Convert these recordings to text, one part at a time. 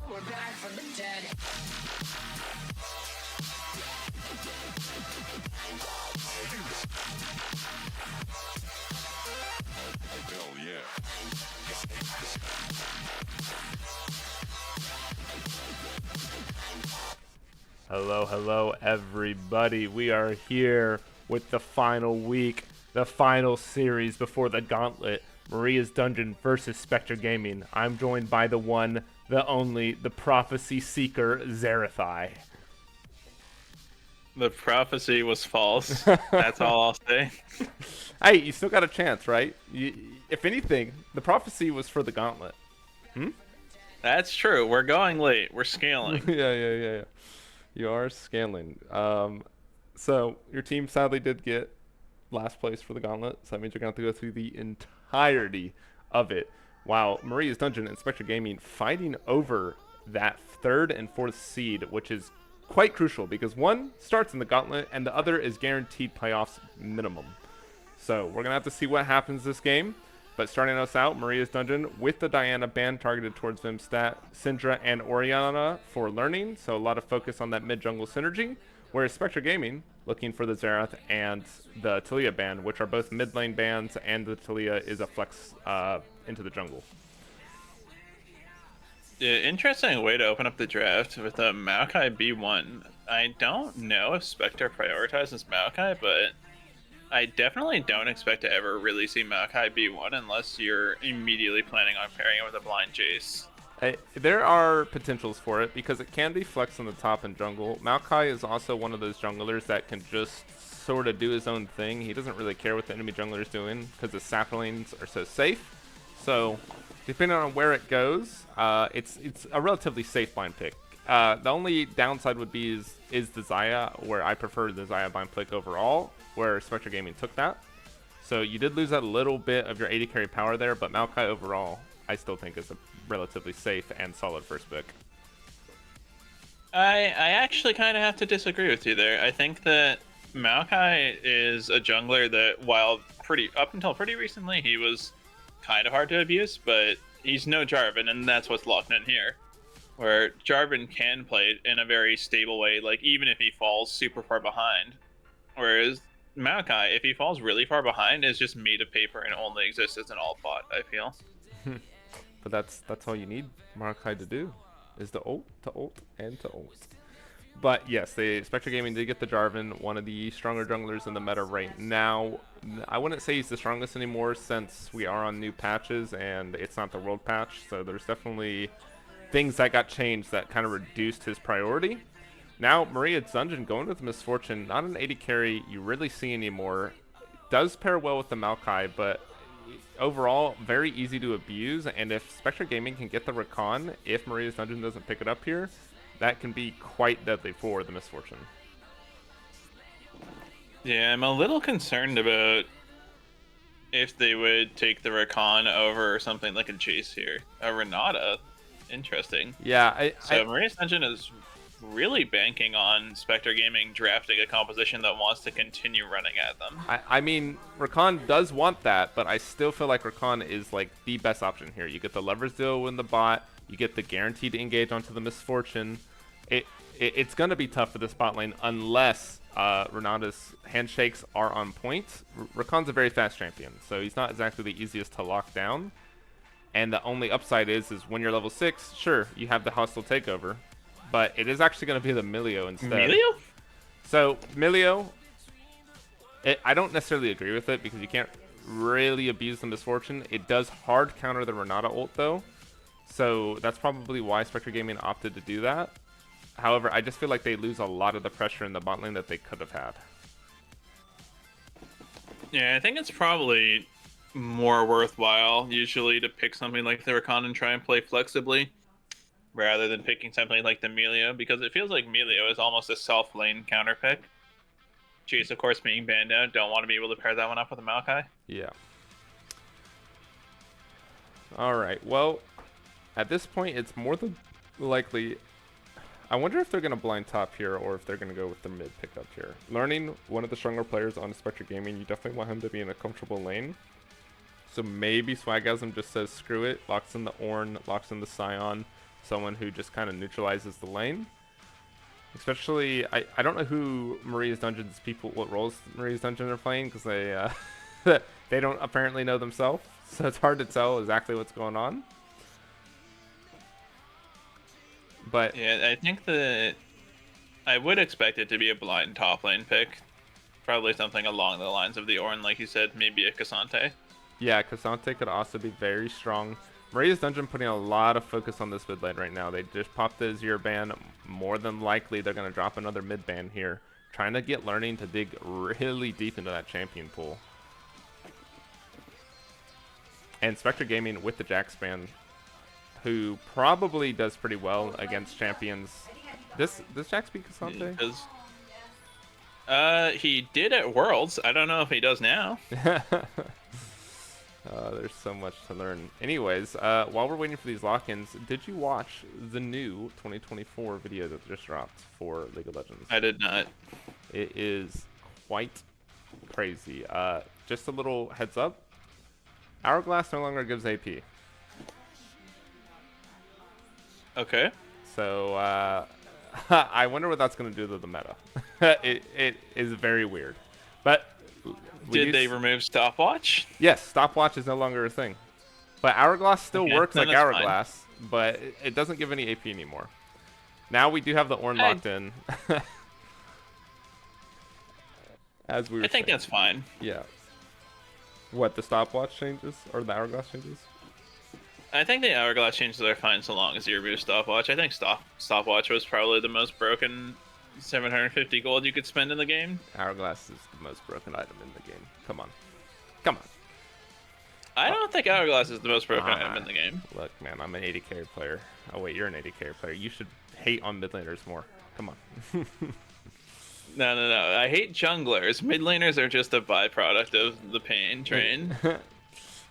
We're back from the dead. Hell yeah. Hello, everybody. We are here with the final week, the final series before the gauntlet, Maria's Dungeon versus Spectre Gaming. I'm joined by the one, the only, the prophecy seeker, Zerathai. The prophecy was false. That's all I'll say. Hey, you still got a chance, right? If anything, the prophecy was for the gauntlet. That's true. We're going late. We're scaling. Yeah. You are scaling. So your team sadly did get last place for the gauntlet, so that means you're going to have to go through the entirety of it. While Maria's Dungeon and Spectre Gaming fighting over that third and fourth seed, which is quite crucial because one starts in the gauntlet and the other is guaranteed playoffs minimum. So we're going to have to see what happens this game. But starting us out, Maria's Dungeon with the Diana band targeted towards Vimstat, Syndra, and Oriana for learning. So a lot of focus on that mid-jungle synergy. Whereas Spectre Gaming looking for the Xerath and the Talia band, which are both mid-lane bands, and the Talia is a flex into the jungle. Yeah, interesting way to open up the draft with a Maokai B1. I don't know if Spectre prioritizes Maokai, but I definitely don't expect to ever really see Maokai B1 unless you're immediately planning on pairing it with a blind Jace. There are potentials for it because it can be flexed on the top and jungle. Maokai is also one of those junglers that can just sort of do his own thing. He doesn't really care what the enemy jungler is doing because the saplings are so safe. So depending on where it goes, it's a relatively safe blind pick. The only downside would be is the Xayah, where I prefer the Xayah blind pick overall, where Spectre Gaming took that. So you did lose that little bit of your 80 carry power there, but Maokai overall, I still think is a relatively safe and solid first pick. I actually kind of have to disagree with you there. I think that Maokai is a jungler that, while up until pretty recently, he was kind of hard to abuse, but he's no Jarvan, and that's what's locked in here. Where Jarvan can play it in a very stable way, like even if he falls super far behind. Whereas Maokai, if he falls really far behind, is just made of paper and only exists as an alt bot, I feel. But that's all you need Maokai to do, is to ult, and to ult. But yes, Spectre Gaming did get the Jarvan, one of the stronger junglers in the meta right now. I wouldn't say he's the strongest anymore since we are on new patches and it's not the world patch, so there's definitely things that got changed that kind of reduced his priority. Now, Maria's Dungeon going with Misfortune, not an 80 carry you really see anymore. Does pair well with the Maokai, but overall, very easy to abuse. And if Spectre Gaming can get the Rakan, if Maria's Dungeon doesn't pick it up here, that can be quite deadly for the Misfortune. Yeah, I'm a little concerned about if they would take the Rakan over something like a Jace here. A Renata. Interesting. Yeah, Maria's Dungeon is really banking on Spectre Gaming drafting a composition that wants to continue running at them. I mean, Rakan does want that, but I still feel like Rakan is like the best option here. You get the Lover's Deal in the bot, you get the guaranteed engage onto the Misfortune. It's going to be tough for this bot lane unless Renata's handshakes are on point. Rakan's a very fast champion, so he's not exactly the easiest to lock down. And the only upside is when you're level 6, sure, you have the hostile takeover. But it is actually going to be the Milio instead. Milio? So, Milio, I don't necessarily agree with it because you can't really abuse the Misfortune. It does hard counter the Renata ult, though. So, that's probably why Spectre Gaming opted to do that. However, I just feel like they lose a lot of the pressure in the bot lane that they could have had. Yeah, I think it's probably more worthwhile usually to pick something like the Rakan and try and play flexibly rather than picking something like the Milio, because it feels like Milio is almost a self-lane counter pick. Jace, of course, being banned out, don't want to be able to pair that one up with a Maokai. Yeah. All right. Well, at this point, it's more than likely. I wonder if they're going to blind top here or if they're going to go with the mid pickup here. Learning one of the stronger players on Spectre Gaming, you definitely want him to be in a comfortable lane. So maybe Swagasm just says screw it, locks in the Ornn, locks in the Scion, someone who just kind of neutralizes the lane. Especially, I don't know who Maria's Dungeon's people, what roles Maria's Dungeon are playing, because they they don't apparently know themselves. So it's hard to tell exactly what's going on. But Yeah, I think that I would expect it to be a blind top lane pick. Probably something along the lines of the Ornn, like you said, maybe a Cassante. yeah, Cassante could also be very strong. Maria's Dungeon putting a lot of focus on this mid lane right now. They just popped the Azir ban. More than likely, they're going to drop another mid ban here. Trying to get Learning to dig really deep into that champion pool. And Spectre Gaming with the Jax ban, who probably does pretty well against champions. Does Jax beat Cassante? He did at Worlds. I don't know if he does now. There's so much to learn. Anyways, while we're waiting for these lock-ins, did you watch the new 2024 video that just dropped for League of Legends? I did not. It is quite crazy. Just a little heads up. Hourglass no longer gives AP. Okay. So, I wonder what that's going to do to the meta. It is very weird. But did they remove stopwatch? Yes, stopwatch is no longer a thing. But Hourglass still works like Hourglass, but it doesn't give any AP anymore. Now we do have the Ornn locked in. As we were I think saying. that's fine. Yeah. What, the stopwatch changes? Or the Hourglass changes? I think the Hourglass changes are fine so long as you remove stopwatch. I think stopwatch was probably the most broken 750 gold you could spend in the game. Hourglass is the most broken item in the game. Come on. Come on. I don't think Hourglass is the most broken item in the game. Look, man, I'm an 80 carry player. Oh, wait, you're an 80 carry player. You should hate on mid laners more. Come on. No. I hate junglers. Mid laners are just a byproduct of the pain train.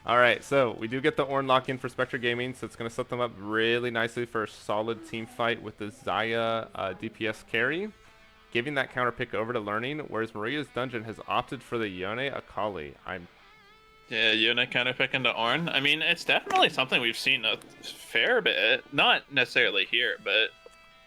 All right, so we do get the Ornn lock in for Spectre Gaming, so it's going to set them up really nicely for a solid team fight with the Xayah DPS carry, giving that counter pick over to Learning, whereas Maria's Dungeon has opted for the Yone Akali. Yeah, Yone counter pick into Ornn. I mean, it's definitely something we've seen a fair bit. Not necessarily here, but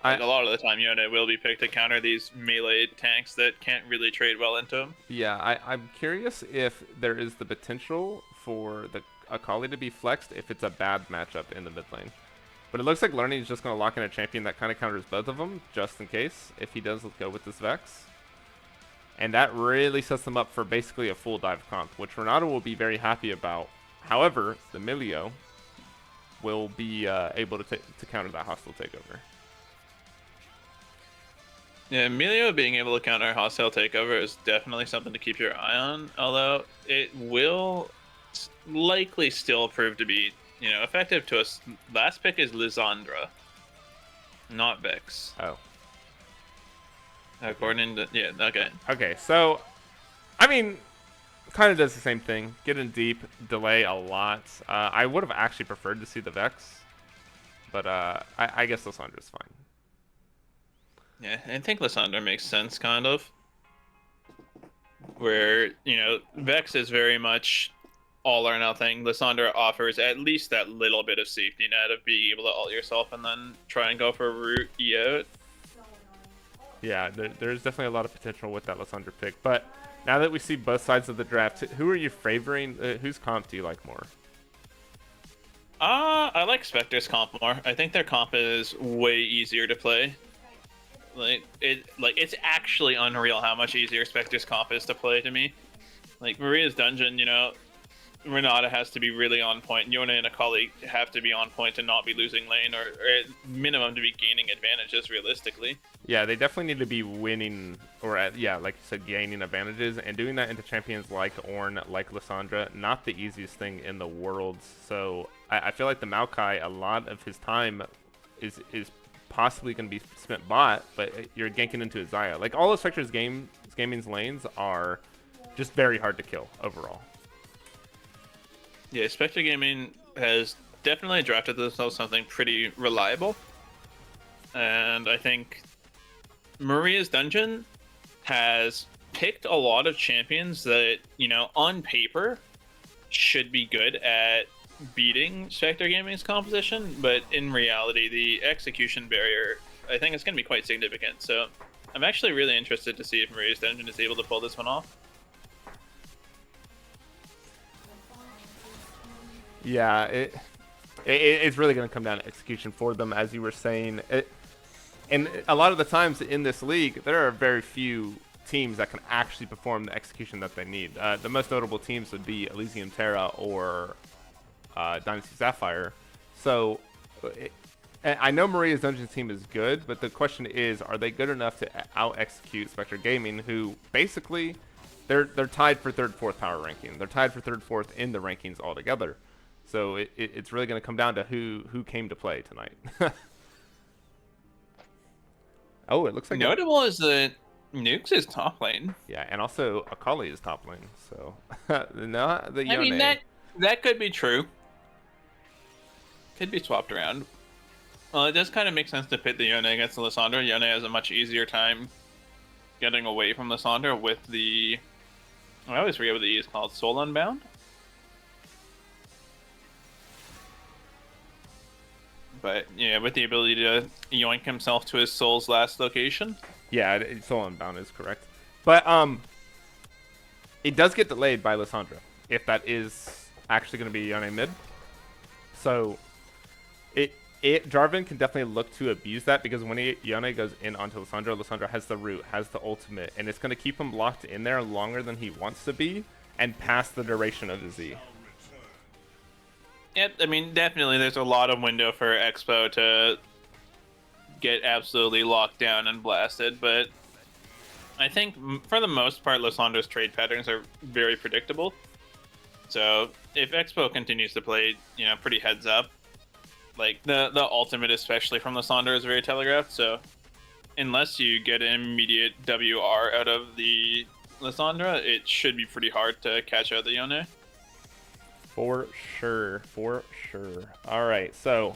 like a lot of the time Yone will be picked to counter these melee tanks that can't really trade well into them. Yeah, I'm curious if there is the potential for the Akali to be flexed if it's a bad matchup in the mid lane. But it looks like Learning is just going to lock in a champion that kind of counters both of them, just in case, if he does go with this Vex. And that really sets them up for basically a full dive comp, which Renato will be very happy about. However, the Milio will be able to counter that hostile takeover. Yeah, Emilio being able to counter hostile takeover is definitely something to keep your eye on, although it will likely still prove to be, effective to us. Last pick is Lysandra, not Vex. Oh. According to, yeah, okay. Okay, so, I mean, kind of does the same thing. Get in deep, delay a lot. I would have actually preferred to see the Vex, but I guess Lysandra's fine. Yeah, I think Lysandra makes sense, kind of. Where, Vex is very much all or nothing. Lysandra offers at least that little bit of safety net of being able to ult yourself and then try and go for a root E out. Yeah, there's definitely a lot of potential with that Lysandra pick. But now that we see both sides of the draft, who are you favoring? Whose comp do you like more? I like Spectre's comp more. I think their comp is way easier to play. It's actually unreal how much easier Spectre's comp is to play to me. Like Maria's Dungeon, Renata has to be really on point. Yone and Akali have to be on point to not be losing lane, or at minimum to be gaining advantages realistically. Yeah, they definitely need to be winning, or like you said, gaining advantages, and doing that into champions like Ornn, like Lysandra, not the easiest thing in the world. So I feel like the Maokai, a lot of his time is possibly going to be spent bot, but you're ganking into a Xayah. Like all of Spectre's gaming's lanes are just very hard to kill overall. Yeah, Spectre Gaming has definitely drafted themselves something pretty reliable. And I think Maria's Dungeon has picked a lot of champions that, on paper should be good at beating Spectre Gaming's composition, but in reality, the execution barrier, I think, is going to be quite significant. So I'm actually really interested to see if Maria's Dungeon is able to pull this one off. Yeah, it's really going to come down to execution for them, as you were saying. And a lot of the times in this league, there are very few teams that can actually perform the execution that they need. The most notable teams would be Elysium Terra or Dynasty Sapphire. So I know Maria's Dungeon team is good, but the question is, are they good enough to out-execute Spectre Gaming, who basically, they're tied for 3rd, 4th power ranking. They're tied for 3rd, 4th in the rankings altogether. So it's really going to come down to who came to play tonight. Oh, it looks like Notable is that Nukes is top lane. Yeah, and also Akali is top lane. So not the Yone. I mean, that could be true. Could be swapped around. Well, it does kind of make sense to pit the Yone against the Lissandra. Yone has a much easier time getting away from Lissandra with the... I always forget what the E is called. Soul Unbound? But, yeah, with the ability to yoink himself to his soul's last location. Yeah, Soul Unbound is correct. But it does get delayed by Lissandra, if that is actually going to be Yone mid. So Jarvan can definitely look to abuse that, because when Yone goes in onto Lissandra, Lissandra has the root, has the ultimate, and it's going to keep him locked in there longer than he wants to be, and past the duration of his E. Yep, I mean, definitely there's a lot of window for Expo to get absolutely locked down and blasted, but I think for the most part, Lissandra's trade patterns are very predictable. So if Expo continues to play, pretty heads up, like the ultimate, especially from Lissandra, is very telegraphed. So unless you get an immediate WR out of the Lissandra, it should be pretty hard to catch out the Yone. For sure. All right, so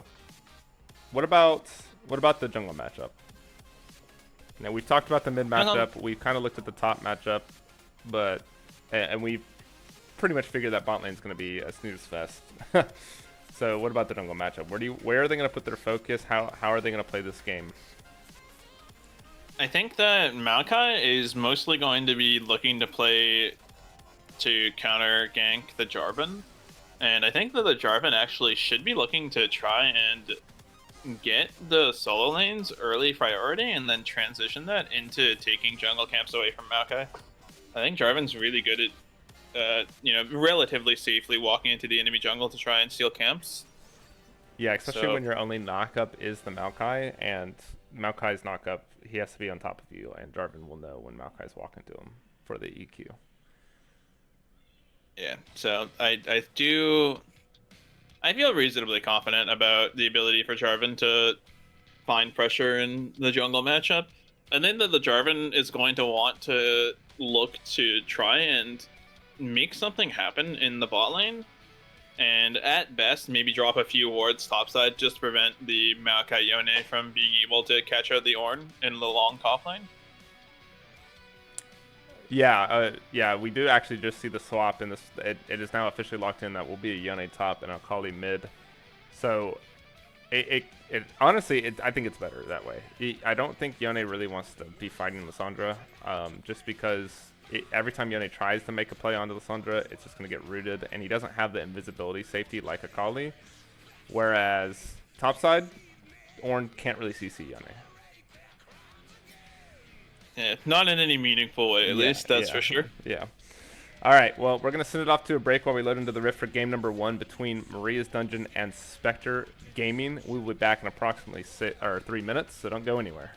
what about the jungle matchup? Now, we've talked about the mid matchup. We've kind of looked at the top matchup, but and we pretty much figured that bot lane's going to be a snooze fest. So what about the jungle matchup? Where are they going to put their focus? How are they going to play this game? I think that Maokai is mostly going to be looking to play to counter gank the Jarvan. And I think that the Jarvan actually should be looking to try and get the solo lanes early priority and then transition that into taking jungle camps away from Maokai. I think Jarvan's really good at, relatively safely walking into the enemy jungle to try and steal camps. Yeah, especially when your only knockup is the Maokai, and Maokai's knockup, he has to be on top of you, and Jarvan will know when Maokai's walking to him for the EQ. Yeah, so I feel reasonably confident about the ability for Jarvan to find pressure in the jungle matchup. I think that the Jarvan is going to want to look to try and make something happen in the bot lane, and at best maybe drop a few wards topside just to prevent the Maokai Yone from being able to catch out the Ornn in the long top lane. Yeah, we do actually just see the swap, and it is now officially locked in that will be a Yone top and Akali mid. So, honestly, I think it's better that way. I don't think Yone really wants to be fighting Lissandra, just because every time Yone tries to make a play onto Lissandra, it's just going to get rooted, and he doesn't have the invisibility safety like Akali. Whereas topside, Ornn can't really CC Yone. Yeah, not in any meaningful way, at least, that's for sure. Yeah. All right, well, we're going to send it off to a break while we load into the Rift for game number 1 between Maria's Dungeon and Spectre Gaming. We will be back in approximately 3 minutes, so don't go anywhere.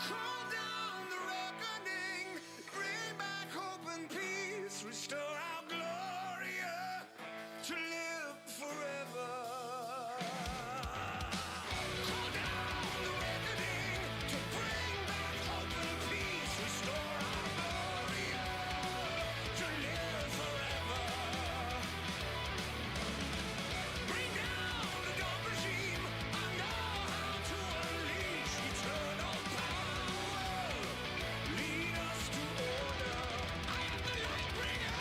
Call down the reckoning, bring back hope and peace, restore our gloria to live forever. Call down the reckoning to bring back hope and peace, restore our gloria to live forever. Bring down the dark regime, I know how to unleash eternal power. Lead us to order, I am the light bringer.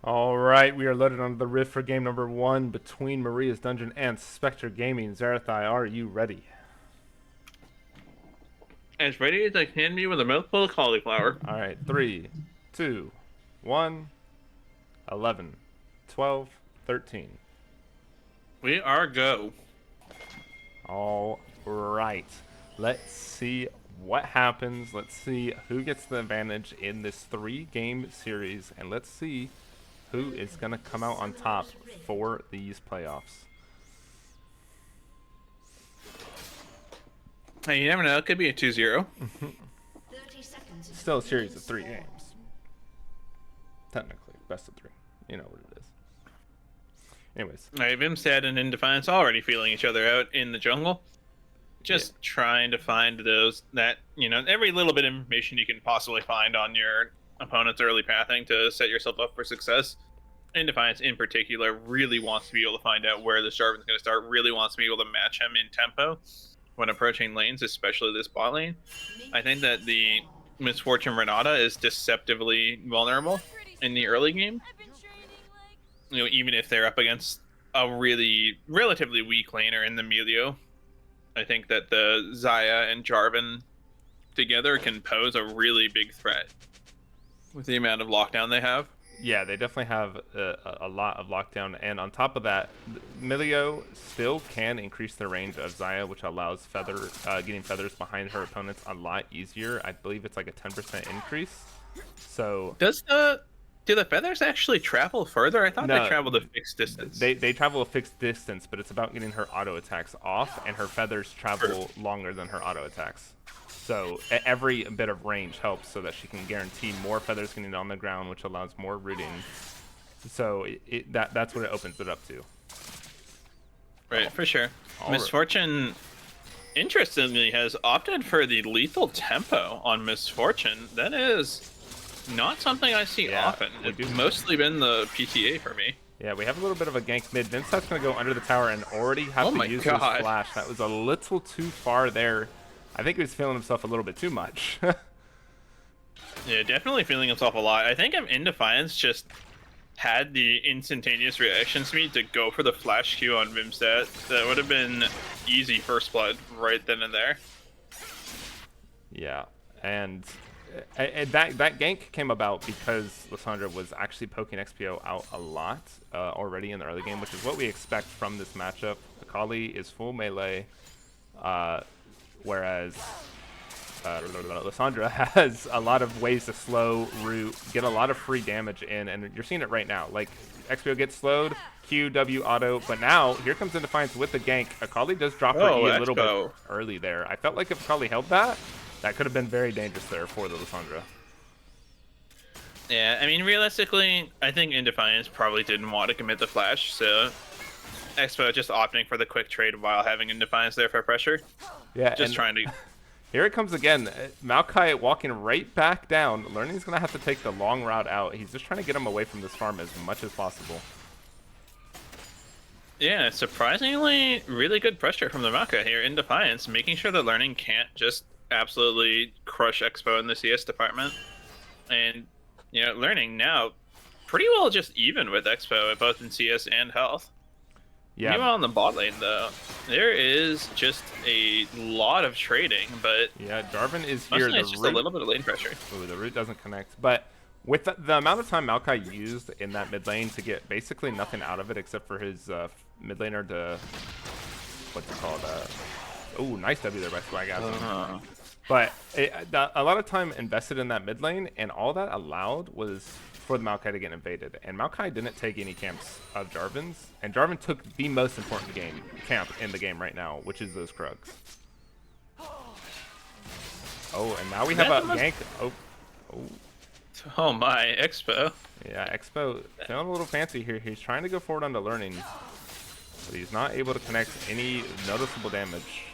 All right, we are loaded onto the Rift for game number 1 between Maria's Dungeon and Spectre Gaming. Zerathai, are you ready? As ready as I can be with a mouthful of cauliflower. All right, 3, 2, 1, 11, 12, 13. We are go. All right, let's see what happens. Let's see who gets the advantage in this 3-game series, and let's see who is going to come out on top for these playoffs. Hey, you never know. It could be a 2-0. Still a series of 3 games. Technically, best of 3. You know what it is. Anyways. Right, Vimstad and Indefiance already feeling each other out in the jungle. Just trying to find those, every little bit of information you can possibly find on your opponent's early pathing to set yourself up for success. Indefiance in particular really wants to be able to find out where the Jarvan's going to start, really wants to be able to match him in tempo when approaching lanes, especially this bot lane. I think that the Misfortune Renata is deceptively vulnerable in the early game. Even if they're up against a really relatively weak laner in the Melio, I think that the Xayah and Jarvan together can pose a really big threat with the amount of lockdown they have. Yeah, they definitely have a lot of lockdown, and on top of that, Melio still can increase the range of Xayah, which allows getting feathers behind her opponents a lot easier. I believe it's like a 10% increase. So do the feathers actually travel further? I thought No, they traveled a fixed distance. They travel a fixed distance, but it's about getting her auto attacks off, and her feathers travel longer than her auto attacks. So every bit of range helps so that she can guarantee more feathers getting on the ground, which allows more rooting. So that's what it opens it up to. Right, for sure. All Misfortune, interestingly, has opted for the lethal tempo on Misfortune. That is not something I see often. It's mostly been the PTA for me. Yeah, we have a little bit of a gank mid. Vincent's going to go under the tower and already have to use his flash. That was a little too far there. I think he was feeling himself a little bit too much. Yeah, definitely feeling himself a lot. I think Indefiance just had the instantaneous reaction speed to go for the flash Q on Vimstad. That would have been easy first blood right then and there. Yeah, and that gank came about because Lissandra was actually poking XPO out a lot already in the early game, which is what we expect from this matchup. Akali is full melee, whereas Lissandra has a lot of ways to slow, root, get a lot of free damage in, and you're seeing it right now. Like, XPO gets slowed, Q, W, auto, but now, here comes Indefiance with the gank. Akali does drop her E a little bit early there. I felt like if Akali held that, that could have been very dangerous there for the Lissandra. Yeah, I mean, realistically, I think Indefiance probably didn't want to commit the flash, so Expo just opting for the quick trade while having Indefiance there for pressure. Yeah, just trying to... Here it comes again. Maokai walking right back down. Learning's going to have to take the long route out. He's just trying to get him away from this farm as much as possible. Yeah, surprisingly, really good pressure from the Maokai here in Defiance, making sure that Learning can't just absolutely crush Expo in the CS department. And, you know, Learning now pretty well just even with Expo, both in CS and health. Yeah. Meanwhile, in the bot lane, though, there is just a lot of trading, but Yeah, Jarvan is here. mostly it's just a little bit of lane pressure. Ooh, the root doesn't connect. But with the amount of time Maokai used in that mid lane to get basically nothing out of it except for his mid laner to... What's it called? Oh, nice W there by Swagazm. But a lot of time invested in that mid lane, and all that allowed was for the Maokai to get invaded. And Maokai didn't take any camps of Jarvan's, and Jarvan took the most important camp in the game right now, which is those Krugs. Oh, and now we have a gank. Oh my, Expo. Yeah, Expo feeling a little fancy here. He's trying to go forward onto learning, but he's not able to connect any noticeable damage.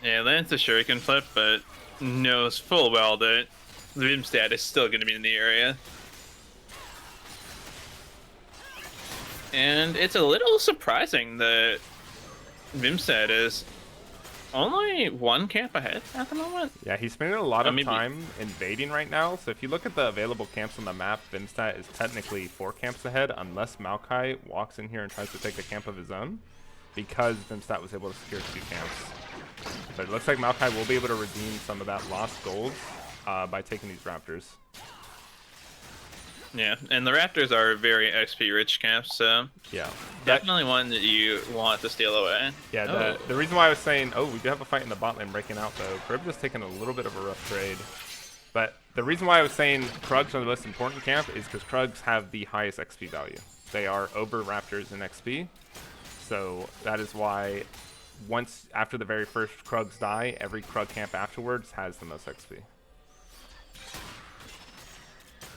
Yeah, lands the Shuriken flip, but knows full well that Vimstad is still going to be in the area. And it's a little surprising that Vimstad is only one camp ahead at the moment. Yeah, he's spending a lot of maybe time invading right now. So if you look at the available camps on the map, Vimstad is technically 4 camps ahead, unless Maokai walks in here and tries to take a camp of his own, because Vimstad was able to secure 2 camps. But it looks like Maokai will be able to redeem some of that lost gold by taking these Raptors. Yeah, and the Raptors are very XP rich camps, so Yeah. definitely one that you want to steal away. Yeah, the reason why I was saying, oh, we do have a fight in the bot lane breaking out, though. Krib just taking a little bit of a rough trade. But the reason why I was saying Krugs are the most important camp is because Krugs have the highest XP value. They are over Raptors in XP. So that is why once after the very first Krugs die, every Krug camp afterwards has the most XP.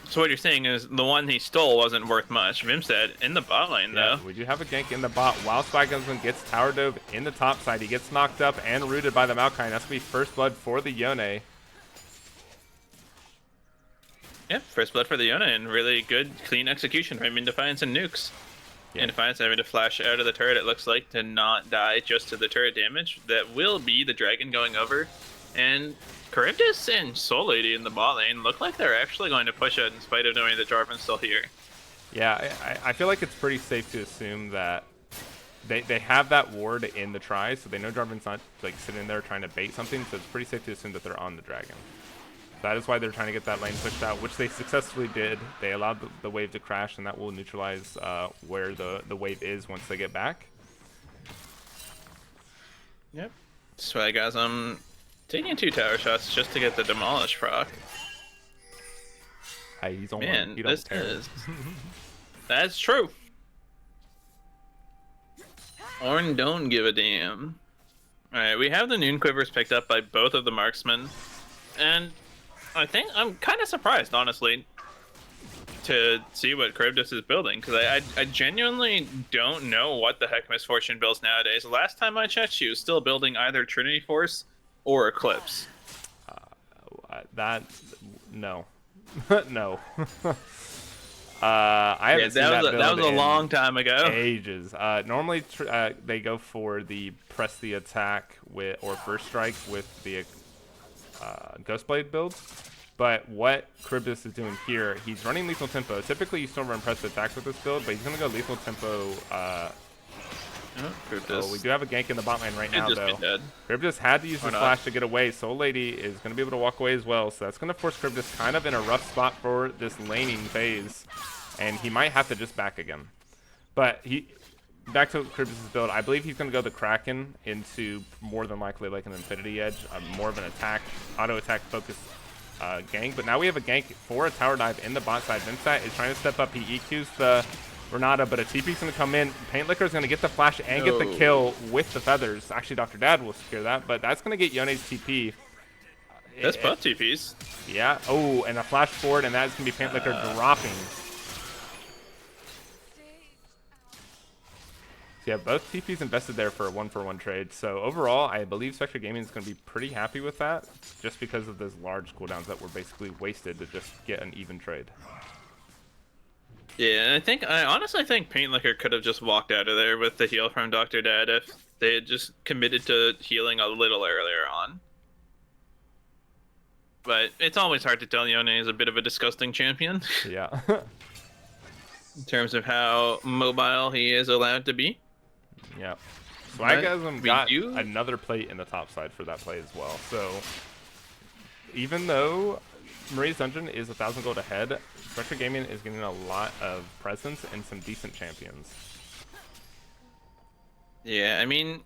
So what you're saying is the one he stole wasn't worth much. Vimstad in the bot lane, Yeah, though. we do have a gank in the bot. While Spygumsman gets tower dove in the top side, he gets knocked up and rooted by the Maokai. And that's going to be first blood for the Yone. Yep, first blood for the Yona, and really good, clean execution from Defiance and nukes. Yeah. And Defiance having to flash out of the turret, it looks like, to not die just to the turret damage. That will be the dragon going over. And Charybdis and Soul Lady in the bot lane look like they're actually going to push out in spite of knowing that Jarvan's still here. Yeah, I feel like it's pretty safe to assume that they have that ward in the try, so they know Jarvan's not like sitting there trying to bait something, so it's pretty safe to assume that they're on the dragon. That is why they're trying to get that lane pushed out, which they successfully did. They allowed the wave to crash, and that will neutralize where the wave is once they get back. Yep. Swagazm taking 2 tower shots just to get the demolish proc. He's on Man, one. He don't this care. is... That's true. Ornn don't give a damn. Alright, we have the Noon Quivers picked up by both of the marksmen. And I think I'm kind of surprised, honestly, to see what Charybdis is building, because I genuinely don't know what the heck Misfortune builds nowadays. Last time I checked, she was still building either Trinity Force or Eclipse. No. No. I haven't seen that build that was a in long time ago. ages. Normally they go for the press the attack with or first strike with the Ghostblade build. But what Charybdis is doing here, he's running lethal tempo. Typically you still run press the attack with this build, but he's gonna go lethal tempo. So we do have a gank in the bot lane right now, though. Charybdis had to use his flash to get away. Soul Lady is going to be able to walk away as well, so that's going to force Charybdis kind of in a rough spot for this laning phase, and he might have to just back again. But back to Charybdis' build, I believe he's going to go the Kraken into more than likely like an Infinity Edge, more of an attack, auto-attack focused gank. But now we have a gank for a tower dive in the bot side. Vincent is trying to step up. He EQs the Renata, but a TP's going to come in. Paint Licker is going to get the flash and get the kill with the feathers. Actually, Dr. Dad will secure that, but that's going to get Yone's TP. That's both TPs. Yeah. Oh, and a flash forward, and that's going to be Paint Licker dropping. So yeah, both TPs invested there for a 1-for-1 trade. So overall, I believe Spectre Gaming is going to be pretty happy with that, just because of those large cooldowns that were basically wasted to just get an even trade. Yeah, and I honestly think Paint Licker could have just walked out of there with the heal from Dr. Dad if they had just committed to healing a little earlier on. But it's always hard to tell. Yone is a bit of a disgusting champion. Yeah. in terms of how mobile he is allowed to be. Yep. But Swagasm we got do- another plate in the top side for that play as well. So even though Marie's Dungeon is 1,000 gold ahead, Spectre Gaming is getting a lot of presence and some decent champions. Yeah, I mean,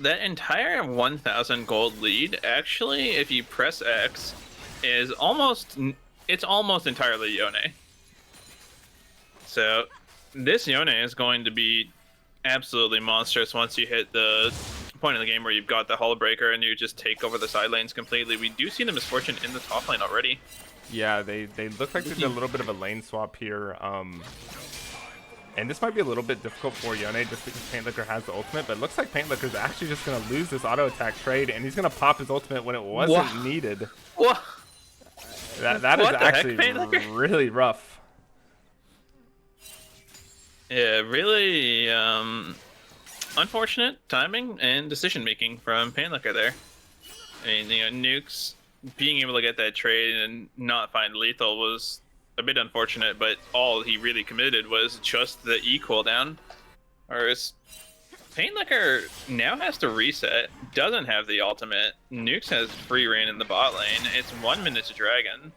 that entire 1,000 gold lead, actually, if you press X, is almost entirely Yone. So this Yone is going to be absolutely monstrous once you hit the point in the game where you've got the Hull Breaker and you just take over the side lanes completely. We do see the Misfortune in the top lane already. Yeah, they look like they did a little bit of a lane swap here. And this might be a little bit difficult for Yone just because Paintlicker has the ultimate, but it looks like Paintlicker's actually just going to lose this auto attack trade, and he's going to pop his ultimate when it wasn't needed. Whoa. That is What the heck, actually Paintlicker? really rough. Yeah, really unfortunate timing and decision making from Paintlicker there. I mean, you know, Nukes being able to get that trade and not find lethal was a bit unfortunate, but all he really committed was just the E cooldown. Whereas Paintlicker now has to reset, doesn't have the ultimate. Nukes has free reign in the bot lane. It's 1 minute to Dragon.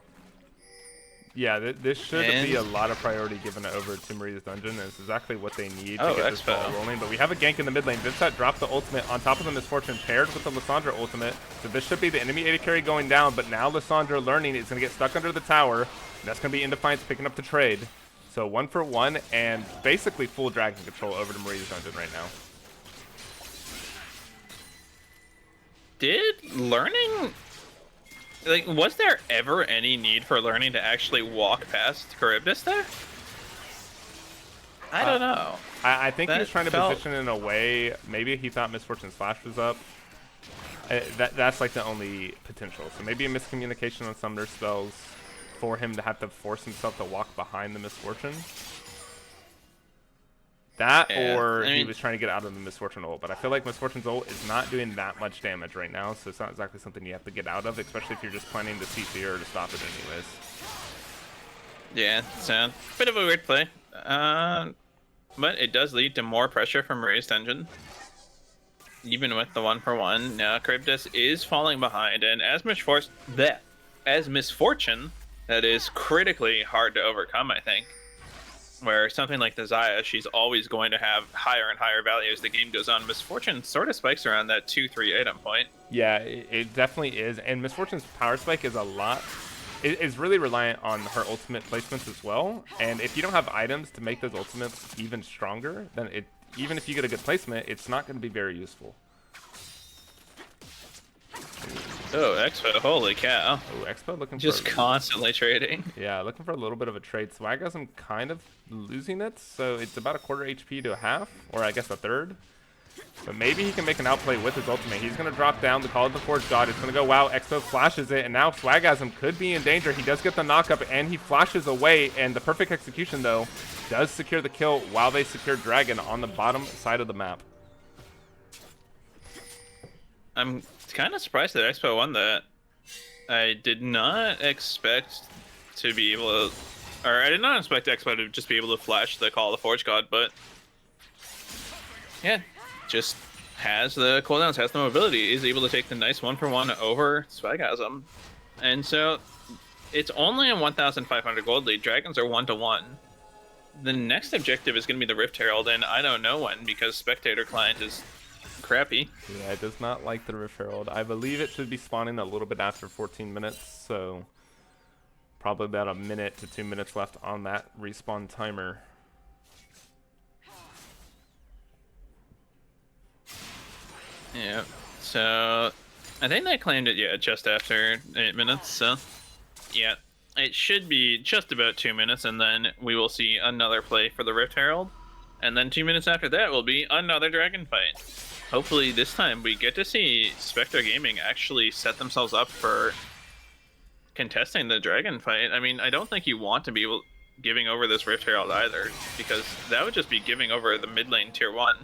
Yeah, this should And- be a lot of priority given over to Maria's Dungeon. It's exactly what they need to Oh, get this Expo. ball rolling. But we have a gank in the mid lane. Vinsat dropped the ultimate on top of the Misfortune paired with the Lissandra ultimate. So this should be the enemy AD carry going down. But now Lissandra learning is going to get stuck under the tower. And that's going to be Indefiance picking up the trade. So 1 for 1 and basically full dragon control over to Maria's Dungeon right now. Did learning, like, was there ever any need for learning to actually walk past Charybdis there? I don't know. I think he That was trying to felt- position in a way. Maybe he thought Misfortune's flash was up. That's like the only potential. So maybe a miscommunication on some of their spells for him to have to force himself to walk behind the Misfortune. That, Yeah, or I he mean- was trying to get out of the Misfortune ult. But I feel like Misfortune's ult is not doing that much damage right now, so it's not exactly something you have to get out of, especially if you're just planning to CC or to stop it anyways. Yeah, it's a bit of a weird play. But it does lead to more pressure from Maria's Dungeon. Even with the 1 for 1, now Charybdis is falling behind, and as Misfortune, that is critically hard to overcome, I think. Where something like the Xayah, she's always going to have higher and higher value as the game goes on. Misfortune sort of spikes around that 2-3 item point. Yeah, it definitely is. And Misfortune's power spike is a lot. It is really reliant on her ultimate placements as well. And if you don't have items to make those ultimates even stronger, then even if you get a good placement, it's not going to be very useful. Oh, Expo, holy cow. Oh, Expo looking Just for constantly trading. yeah, looking for a little bit of a trade. Swagasm kind of losing it, so it's about a quarter HP to a half, or I guess a third. But maybe he can make an outplay with his ultimate. He's going to drop down the Call of the Forge God. It's going to go, wow, Expo flashes it, and now Swagasm could be in danger. He does get the knockup, and he flashes away, and the perfect execution, though, does secure the kill while they secure Dragon on the bottom side of the map. I'm kind of surprised that Expo won that. I did not expect to be able to, or I did not expect Expo to just be able to flash the Call of the Forge God, but yeah, just has the cooldowns, has the mobility, is able to take the nice 1 for 1 over Swagasm. And so it's only a 1,500 gold lead. Dragons are 1 to 1. The next objective is going to be the Rift Herald, and I don't know when because Spectator Client is crappy. Yeah, it does not like the Rift Herald. I believe it should be spawning a little bit after 14 minutes, so probably about a minute to 2 minutes left on that respawn timer. Yeah, so I think they claimed it, yeah, just after 8 minutes, so yeah, it should be just about 2 minutes, and then we will see another play for the Rift Herald, and then 2 minutes after that will be another dragon fight. Hopefully this time we get to see Spectre Gaming actually set themselves up for contesting the dragon fight. I mean, I don't think you want to be giving over this Rift Herald either, because that would just be giving over the mid lane tier 1.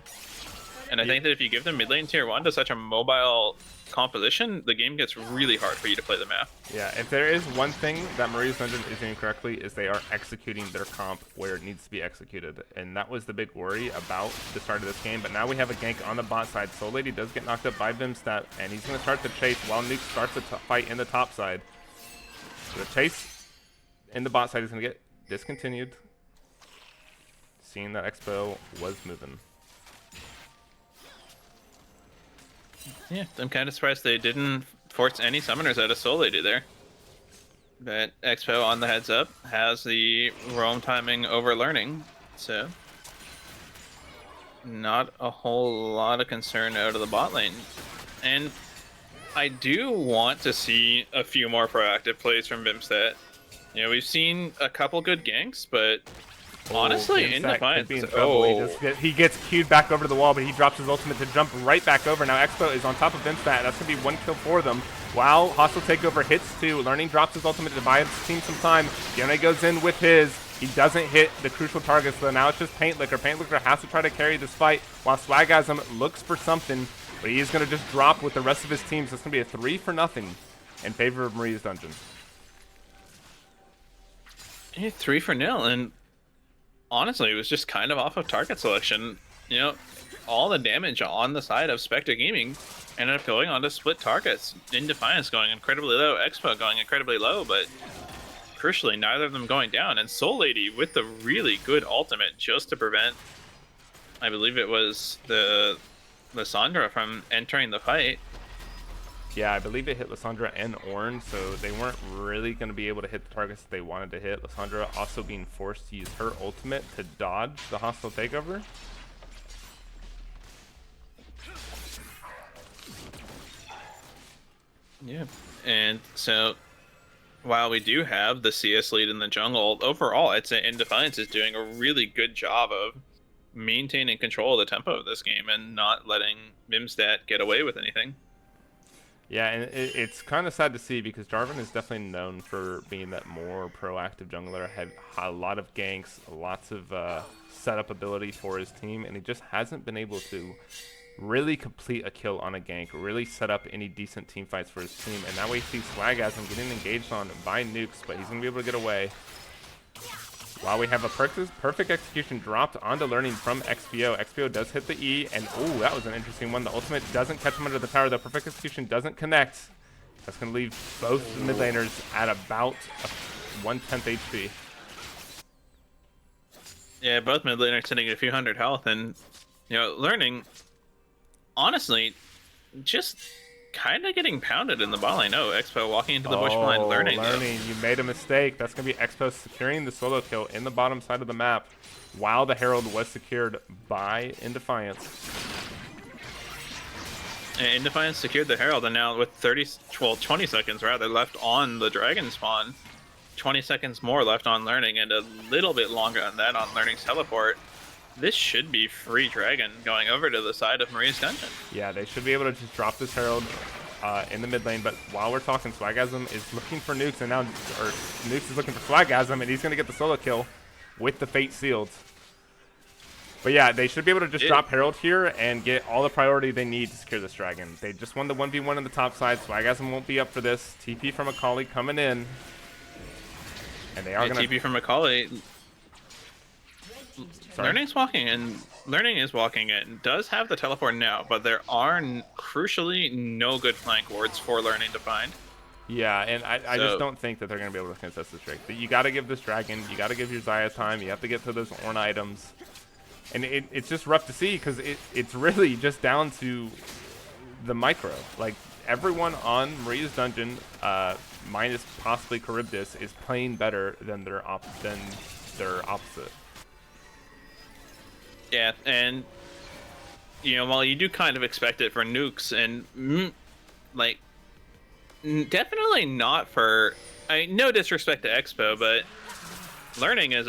And I think that if you give the mid lane tier 1 to such a mobile composition, the game gets really hard for you to play the map. Yeah, if there is one thing that Maria's Dungeon is doing correctly, is they are executing their comp where it needs to be executed. And that was the big worry about the start of this game. But now we have a gank on the bot side. Soul Lady does get knocked up by Vimstat, and he's going to start the chase while Nuke starts the fight in the top side. So the chase in the bot side is going to get discontinued. Seeing that Expo was moving. Yeah, I'm kind of surprised they didn't force any summoners out of Soul Lady there. But Expo on the heads up has the roam timing over learning, so not a whole lot of concern out of the bot lane. And I do want to see a few more proactive plays from Vimstat. You know, we've seen a couple good ganks, but honestly, in Defiance, he gets queued back over to the wall, but he drops his ultimate to jump right back over. Now Expo is on top of Vimstat. That's going to be one kill for them. Wow, hostile takeover hits too. Learning drops his ultimate to buy his team some time. Yone goes in with his. He doesn't hit the crucial target, so now it's just Paint Licker. Paint Licker has to try to carry this fight while Swagasm looks for something, but he's going to just drop with the rest of his team. So it's going to be a 3-0 in favor of Maria's Dungeon. Yeah, 3-0, and honestly, it was just kind of off of target selection. You know, all the damage on the side of Spectre Gaming ended up going on to split targets. In Defiance going incredibly low, Expo going incredibly low, but crucially, neither of them going down. And Soul Lady with the really good ultimate just to prevent, I believe it was the Lissandra from entering the fight. Yeah, I believe it hit Lissandra and Ornn, so they weren't really going to be able to hit the targets that they wanted to hit. Lissandra also being forced to use her ultimate to dodge the hostile takeover. Yeah, and so while we do have the CS lead in the jungle, overall, I'd say In Defiance is doing a really good job of maintaining control of the tempo of this game and not letting Vimstat get away with anything. Yeah, and it's kind of sad to see because Jarvan is definitely known for being that more proactive jungler, had a lot of ganks, lots of setup ability for his team, and he just hasn't been able to really complete a kill on a gank, really set up any decent team fights for his team. And now we see Swagasm getting engaged on by nukes, but he's going to be able to get away. While we have a perfect execution dropped onto Learning from XPO. XPO does hit the E, and ooh, that was an interesting one. The ultimate doesn't catch him under the tower. The perfect execution doesn't connect. That's going to leave both mid laners at about 1/10 HP. Yeah, both mid laners sitting at a few hundred health, and you know, Learning, honestly, just kind of getting pounded in the bot lane. Oh, Expo walking into the bush behind Learning. Learning, you made a mistake. That's going to be Expo securing the solo kill in the bottom side of the map while the Herald was secured by In Defiance. In Defiance secured the Herald, and now with 20 seconds rather left on the Dragon spawn, 20 seconds more left on Learning, and a little bit longer on that on Learning's teleport. This should be free Dragon going over to the side of Maria's Dungeon. Yeah, they should be able to just drop this Herald in the mid lane, but while we're talking, Swagasm is looking for nukes, and now Nukes is looking for Swagasm, and he's going to get the solo kill with the Fate sealed. But yeah, they should be able to just drop Herald here and get all the priority they need to secure this Dragon. They just won the 1v1 on the top side. Swagasm won't be up for this. TP from Akali coming in. And they are going to... TP from Akali. Learning's walking, and Learning is walking in. Does have the teleport now, but there are crucially no good flank wards for Learning to find. Yeah, and I just don't think that they're going to be able to contest this trick. You got to give this Dragon, you got to give your Xayah time, you have to get to those Ornn items. And it's just rough to see because it's really just down to the micro. Like, everyone on Maria's Dungeon, minus possibly Charybdis, is playing better than their opposite. Yeah, and you know, while you do kind of expect it for nukes, and like, definitely not for, no disrespect to Expo, but Learning is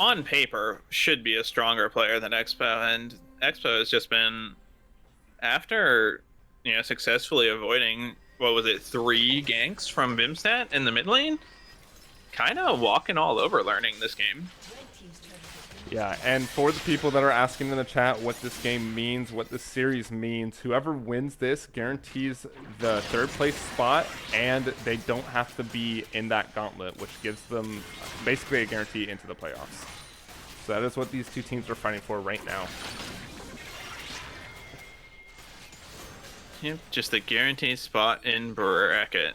on paper should be a stronger player than Expo, and Expo has just been, after, you know, successfully avoiding, what was it, 3 ganks from Vimstat in the mid lane, kind of walking all over Learning this game. Yeah, and for the people that are asking in the chat what this game means, what this series means, whoever wins this guarantees the 3rd place spot, and they don't have to be in that gauntlet, which gives them basically a guarantee into the playoffs. So that is what these two teams are fighting for right now. Yep, just a guaranteed spot in bracket.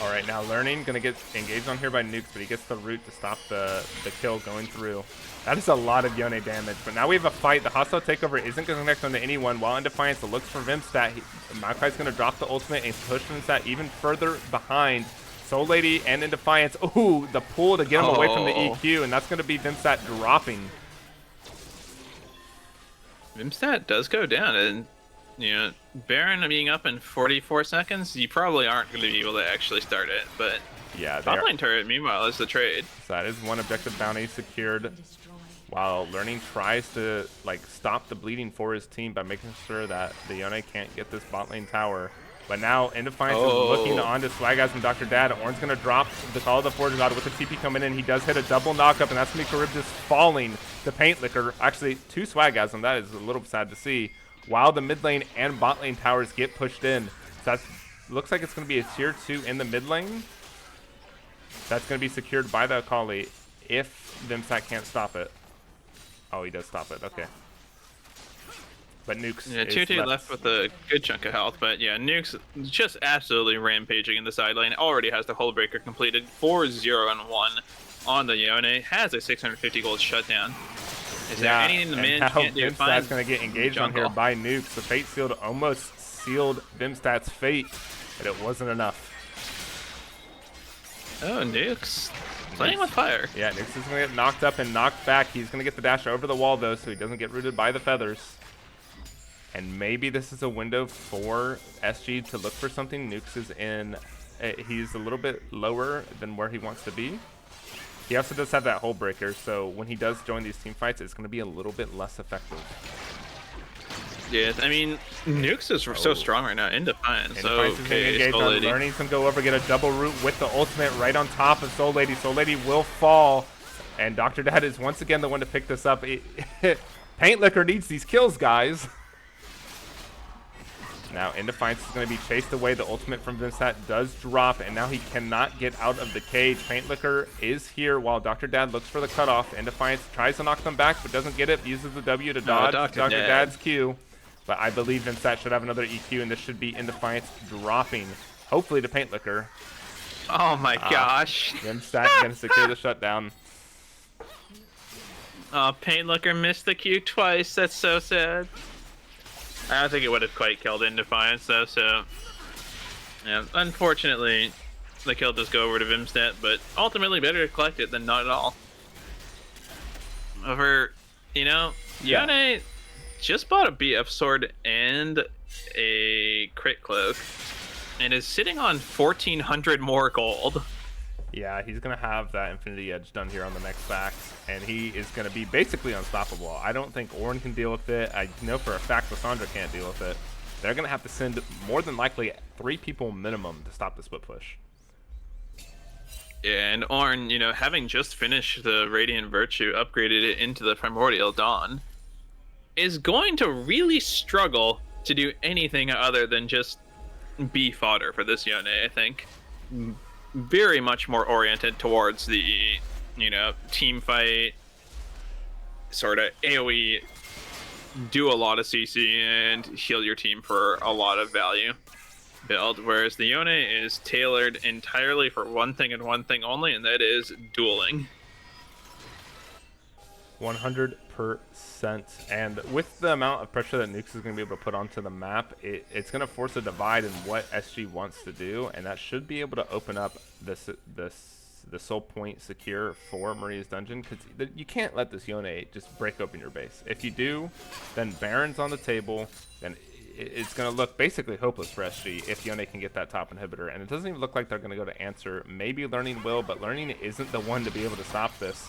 All right, now Learning gonna get engaged on here by Nukes, but he gets the root to stop the kill going through. That is a lot of Yone damage, but now we have a fight. The hostile takeover isn't gonna connect onto anyone, while in Defiance looks for Vimstat. Maokai's gonna drop the ultimate and push Vimstat even further behind. Soul Lady and in Defiance, ooh, the pull to get him away from the EQ, and that's gonna be Vimstat dropping. Vimstat does go down, and you know, Baron being up in 44 seconds, you probably aren't going to be able to actually start it, but yeah, top lane turret, meanwhile, is the trade. So that is one objective bounty secured, while Learning tries to like stop the bleeding for his team by making sure that the Yone can't get this bot lane tower. But now in Defiance is looking onto Swagaz Dr. Dad. Ornn's going to drop the Call of the Forge God with the TP coming in. He does hit a double knockup, and that's going to be Charybdis falling to Paint Liquor. Actually, 2 Swagasm. That is a little sad to see. While the mid lane and bot lane towers get pushed in. So that looks like it's going to be a tier 2 in the mid lane. That's going to be secured by the Akali if Vimstat can't stop it. Oh, he does stop it. Okay. But Nukes Yeah, tier 2 left with a good chunk of health, but yeah, Nukes just absolutely rampaging in the side lane. Already has the Hull Breaker completed. 4-0-1 on the Yone. Has a 650 gold shutdown. Is there anything the man can't do? Vimstat's going to get engaged on here by Nukes. The Fate Sealed almost sealed Vimstat's fate, but it wasn't enough. Oh, Nukes. Playing with fire. Yeah, Nukes is going to get knocked up and knocked back. He's going to get the dash over the wall, though, so he doesn't get rooted by the feathers. And maybe this is a window for SG to look for something. Nukes is in... he's a little bit lower than where he wants to be. He also does have that Hull Breaker, so when he does join these team fights, it's going to be a little bit less effective. Yeah, I mean, Nukes is so strong right now in Defiance. So, okay, Soul Lady. Learning's going to go over, get a double root with the ultimate right on top of Soul Lady. Soul Lady will fall, and Dr. Dad is once again the one to pick this up. Paint Liquor needs these kills, guys. Now, in Defiance is going to be chased away. The ultimate from Vimstat does drop, and now he cannot get out of the cage. Paint Liquor is here while Dr. Dad looks for the cutoff. In Defiance tries to knock them back, but doesn't get it. Uses the W to dodge Dr. Dad's Q. But I believe Vimstat should have another EQ, and this should be in Defiance dropping. Hopefully to Paint Liquor. Oh my gosh. Vimstat going to secure the shutdown. Oh, Paint Liquor missed the Q twice. That's so sad. I don't think it would have quite killed in Defiance, though, so... Yeah, unfortunately, the kill does go over to Vimstat, but ultimately better to collect it than not at all. Over, you know, Yone just bought a BF sword and a crit cloak, and is sitting on 1,400 more gold. Yeah, he's going to have that Infinity Edge done here on the next fact, and he is going to be basically unstoppable. I don't think Ornn can deal with it. I know for a fact Lissandra can't deal with it. They're going to have to send more than likely 3 people minimum to stop the split push. Yeah, and Ornn, you know, having just finished the Radiant Virtue, upgraded it into the Primordial Dawn, is going to really struggle to do anything other than just be fodder for this Yone, I think. Very much more oriented towards the, you know, team fight, sort of AoE, do a lot of CC and heal your team for a lot of value build, whereas the Yone is tailored entirely for one thing and one thing only, and that is dueling. 100%. And with the amount of pressure that Nukes is going to be able to put onto the map, it's going to force a divide in what SG wants to do, and that should be able to open up the soul point secure for Maria's Dungeon, because you can't let this Yone just break open your base. If you do, then Baron's on the table, then it's going to look basically hopeless for SG if Yone can get that top inhibitor, and it doesn't even look like they're going to go to answer. Maybe Learning will, but Learning isn't the one to be able to stop this.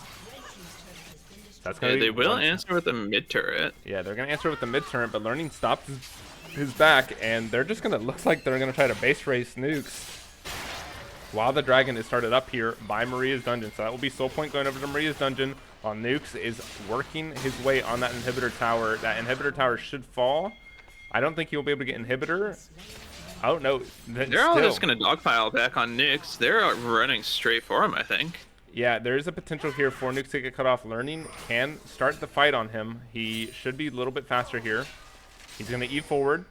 That's gonna be they will answer with a mid turret. Yeah, they're gonna answer with the mid turret, but Learning stopped his back, and they're just gonna looks like they're gonna try to base race Nukes. while the dragon is started up here by Maria's dungeon. So that will be soul point going over to Maria's dungeon while Nukes is working his way on that inhibitor tower. That inhibitor tower should fall. I don't think he'll be able to get inhibitor. Oh no, They're all just gonna dogpile back on Nukes. They're running straight for him, I think. Yeah, there is a potential here for Nukes to get cut off. Learning can start the fight on him. He should be a little bit faster here. He's going to E forward.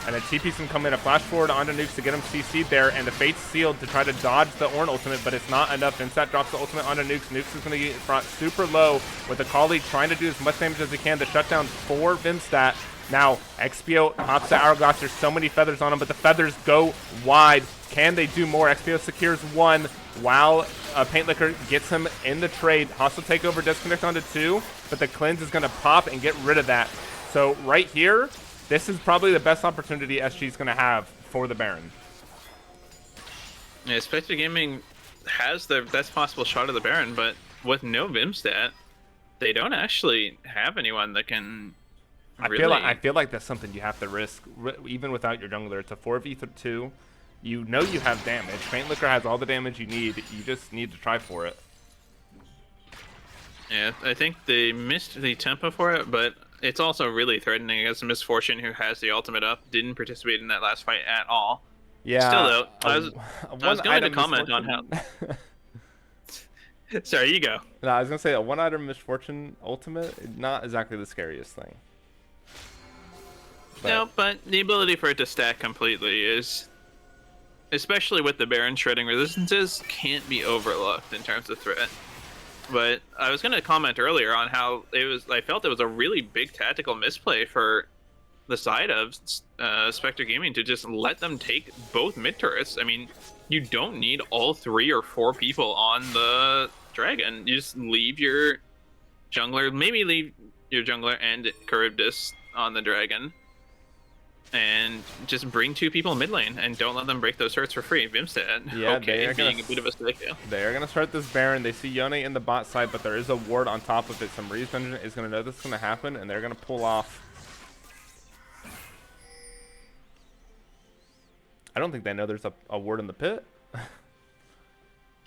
And then TP's can come in, a flash forward onto Nukes to get him CC'd there. And the Fate's sealed to try to dodge the Ornn ultimate, but it's not enough. Vinsat drops the ultimate onto Nukes. Nukes is going to get brought super low with the colleague trying to do as much damage as he can to shut down for Vimstat. Now, XPO pops the Hourglass. There's so many feathers on him, but the feathers go wide. Can they do more? XPO secures one while Paint Liquor gets him in the trade. Hostile takeover does connect onto 2, but the cleanse is going to pop and get rid of that. So right here, this is probably the best opportunity SG is going to have for the Baron. Yeah, Spectre Gaming has the best possible shot of the Baron, but with no Vimstat, they don't actually have anyone that can. I feel like that's something you have to risk, even without your jungler. It's a 4v2. You know you have damage. Paint Liquor has all the damage you need. You just need to try for it. Yeah, I think they missed the tempo for it, but it's also really threatening against Misfortune, who has the ultimate up. Didn't participate in that last fight at all. Yeah. Still, though, I was going to comment on how. Sorry, you go. No, I was going to say a one-item Misfortune ultimate, not exactly the scariest thing. No, but the ability for it to stack completely is, especially with the Baron shredding resistances, can't be overlooked in terms of threat. But I was going to comment earlier on how I felt it was a really big tactical misplay for the side of Spectre Gaming to just let them take both mid turrets. I mean, you don't need all 3 or 4 people on the dragon. You just leave your jungler, maybe leave your jungler and Charybdis on the dragon, and just bring 2 people mid lane and don't let them break those turrets for free. Vimstat, yeah, okay, being a bit of a stick. They are going to start this Baron. They see Yone in the bot side, but there is a ward on top of it. Some Maria's dungeon is going to know this is going to happen, and they're going to pull off. I don't think they know there's a ward in the pit.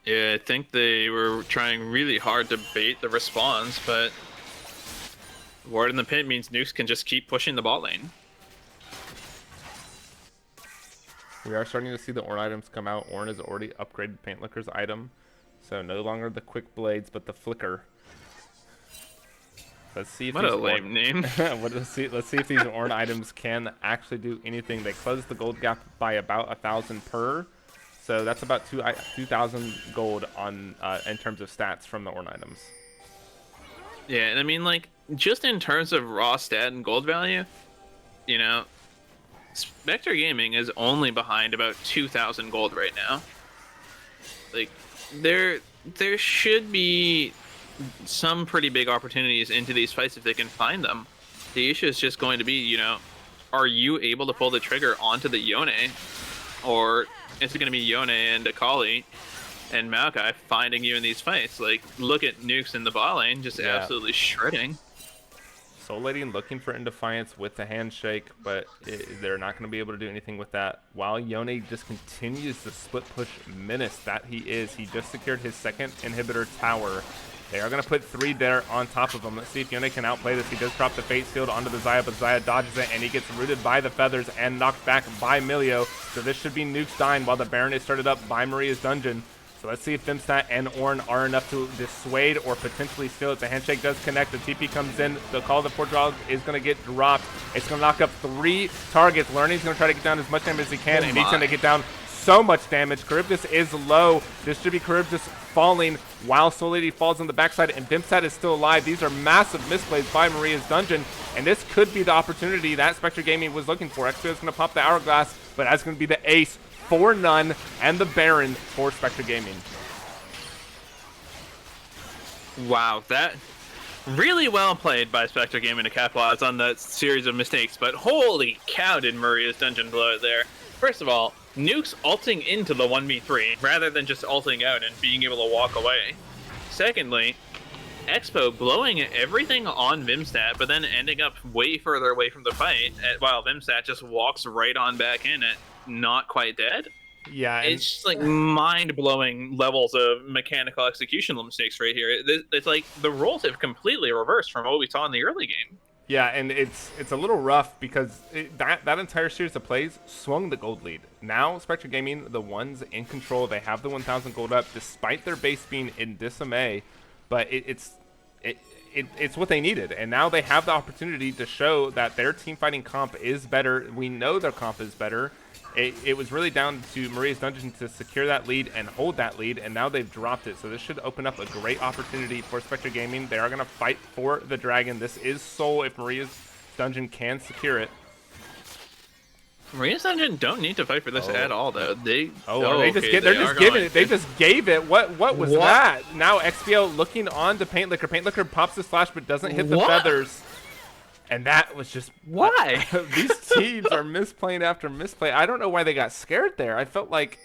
Yeah, I think they were trying really hard to bait the response, but ward in the pit means Nukes can just keep pushing the bot lane. We are starting to see the Ornn items come out. Ornn has already upgraded Paint Liquor's item, so no longer the quick blades, but the flicker. Let's see if what a lame name. Let's see if these Ornn items can actually do anything. They close the gold gap by about 1,000 per, so that's about 2,000 gold on in terms of stats from the Ornn items. Yeah, and I mean, like, just in terms of raw stat and gold value, you know, Spectre Gaming is only behind about 2,000 gold right now. Like, there should be some pretty big opportunities into these fights if they can find them. The issue is just going to be, you know, are you able to pull the trigger onto the Yone, or is it going to be Yone and Akali and Maokai finding you in these fights? Like, look at Nukes in the bot lane, just absolutely shredding. Soul Lady looking for Indefiance with the handshake, but they're not going to be able to do anything with that. While Yone just continues the split push menace that he is. He just secured his second inhibitor tower. They are going to put 3 there on top of him. Let's see if Yone can outplay this. He does drop the Fate Shield onto the Xayah, but Xayah dodges it, and he gets rooted by the feathers and knocked back by Milio. So this should be Nukes dying while the Baron is started up by Maria's dungeon. So let's see if Vimstat and Ornn are enough to dissuade or potentially steal it. The handshake does connect. The TP comes in. The Call of the Portugal is going to get dropped. It's going to knock up 3 targets. Learning's going to try to get down as much damage as he can, and he's going to get down so much damage. Charybdis is low. This should be Charybdis falling while Soul Lady falls on the backside, and Vimstat is still alive. These are massive misplays by Maria's dungeon, and this could be the opportunity that Spectre Gaming was looking for. XP is going to pop the Hourglass, but that's going to be the ace for none and the Baron for Spectre Gaming. Wow, that really well played by Spectre Gaming to capitalize on that series of mistakes, but holy cow did Maria's dungeon blow it there. First of all, Nukes ulting into the 1v3 rather than just ulting out and being able to walk away. Secondly, Expo blowing everything on Vimstat, but then ending up way further away from the fight while Vimstat just walks right on back in at not quite dead. Yeah, and It's just like mind-blowing levels of mechanical execution mistakes right here. It's like the roles have completely reversed from what we saw in the early game. yeah, and it's a little rough because that entire series of plays swung the gold lead. Now Spectre Gaming, the ones in control, they have the 1,000 gold up despite their base being in disarray, but it's what they needed, and now they have the opportunity to show that their team fighting comp is better. We know their comp is better. It was really down to Maria's Dungeon to secure that lead and hold that lead, and now they've dropped it. So this should open up a great opportunity for Spectre Gaming. They are going to fight for the dragon. This is Soul if Maria's Dungeon can secure it. Maria's Dungeon don't need to fight for this at all, though. They're just giving it. They just gave it. What was that? Now XPO looking on to Paint Liquor. Paint Liquor pops his flash but doesn't hit the feathers. And that was just... Why? These teams are misplaying after misplay. I don't know why they got scared there. I felt like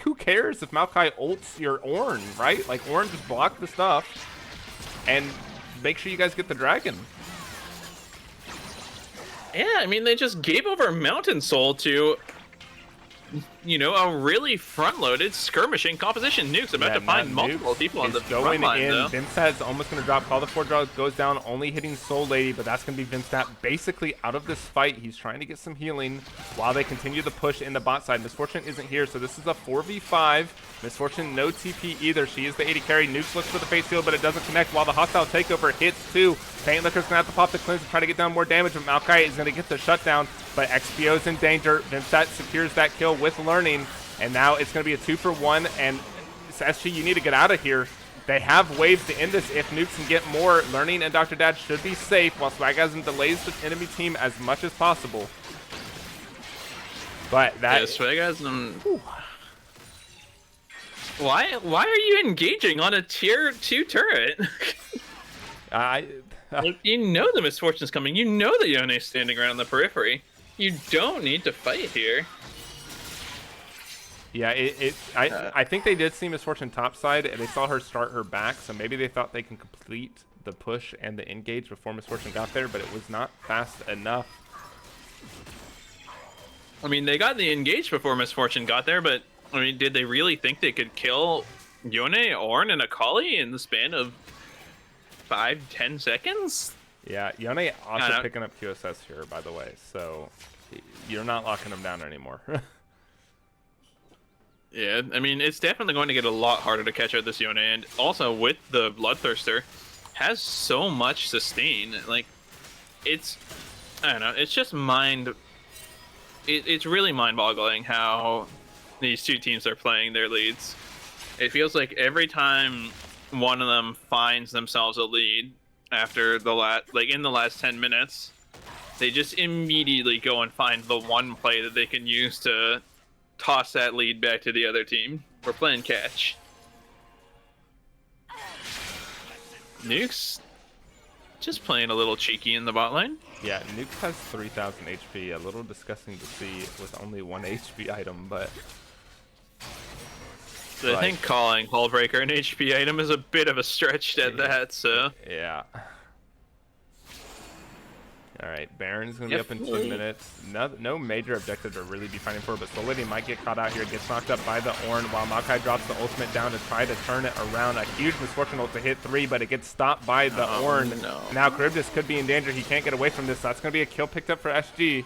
who cares if Maokai ults your Ornn, right? Like, Ornn just block the stuff and make sure you guys get the dragon. Yeah, I mean, they just gave over Mountain Soul to, you know, a really front-loaded skirmishing composition. Nuke's about to find multiple people on the front line, though. Vimstat's almost going to drop. Call the 4-draw goes down, only hitting Soul Lady, but that's going to be Vimstat basically out of this fight. He's trying to get some healing while they continue the push in the bot side. Misfortune isn't here, so this is a 4v5. Misfortune, no TP either. She is the AD carry. Nuke looks for the face shield, but it doesn't connect while the hostile takeover hits too. Paint Liquor's going to have to pop the cleanse and try to get down more damage, but Maokai is going to get the shutdown, but XPO's in danger. Vimstat secures that kill with Learning, and now it's going to be a 2-for-1, and SG, you need to get out of here. They have waves to end this if Nuke can get more. Learning and Dr. Dad should be safe while Swagasm delays the enemy team as much as possible. But that... Yeah, Swagasm... Why are you engaging on a tier 2 turret? You know the misfortune's coming. You know that Yone's standing around the periphery. You don't need to fight here. Yeah, I think they did see Misfortune topside, and they saw her start her back, so maybe they thought they can complete the push and the engage before Misfortune got there, but it was not fast enough. I mean, they got the engage before Misfortune got there, but I mean, did they really think they could kill Yone, Ornn, and Akali in the span of 5-10 seconds? Yeah, Yone also picking up QSS here, by the way, so you're not locking him down anymore. Yeah, I mean, it's definitely going to get a lot harder to catch out this Yone, and also with the Bloodthirster, has so much sustain. Like, it's, I don't know, it's just it's really mind-boggling how these two teams are playing their leads. It feels like every time one of them finds themselves a lead after in the last 10 minutes, they just immediately go and find the one play that they can use to toss that lead back to the other team. We're playing catch. Nuke's just playing a little cheeky in the bot lane. Yeah, Nuke has 3,000 HP. A little disgusting to see with only 1 HP item, but... I think calling Hullbreaker an HP item is a bit of a stretch at that, so... Yeah. Alright, Baron's going to be up in 2 minutes. No major objective to really be fighting for, but Soul Lady might get caught out here, gets knocked up by the Ornn, while Maokai drops the ultimate down to try to turn it around. A huge Misfortune ult to hit 3, but it gets stopped by the Ornn. No. Now Charybdis could be in danger. He can't get away from this. That's going to be a kill picked up for SG.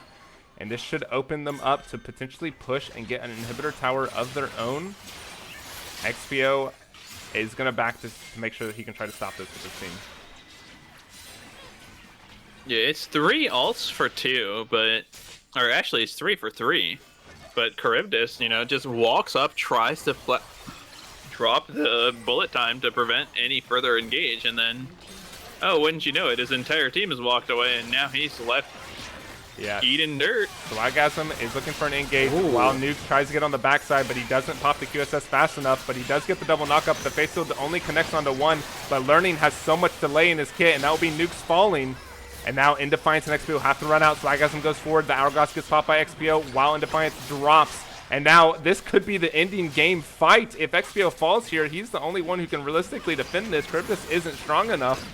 And this should open them up to potentially push and get an inhibitor tower of their own. XPO is going to back this to make sure that he can try to stop this with his team. Yeah, it's 3 ults for 2, but... Or actually, it's 3 for 3. But Charybdis, you know, just walks up, tries to drop the bullet time to prevent any further engage, and then... Oh, wouldn't you know it, his entire team has walked away, and now he's left eating dirt. Swagasm is looking for an engage while Nuke tries to get on the backside, but he doesn't pop the QSS fast enough, but he does get the double knock up. The face shield only connects onto 1, but Learning has so much delay in his kit, and that will be Nuke's falling. And now In Defiance and XPO have to run out. Swagasm goes forward. The Hourglass gets popped by XPO while In Defiance drops. And now this could be the ending game fight. If XPO falls here, he's the only one who can realistically defend this. Charybdis isn't strong enough.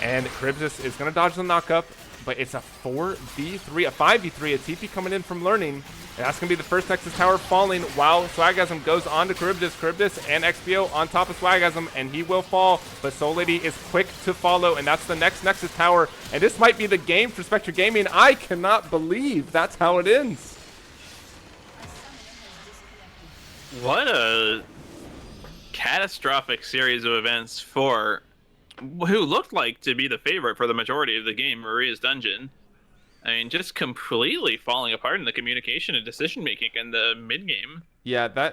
And Charybdis is going to dodge the knockup. but it's a 4v3, a 5v3, a TP coming in from Learning. And that's going to be the first Nexus Tower falling while Swagasm goes on to Charybdis. Charybdis and XPO on top of Swagasm, and he will fall, but Soul Lady is quick to follow, and that's the next Nexus Tower. And this might be the game for Spectre Gaming. I cannot believe that's how it ends. What a catastrophic series of events for who looked like to be the favorite for the majority of the game, Maria's Dungeon. I mean, just completely falling apart in the communication and decision making in the mid game. Yeah,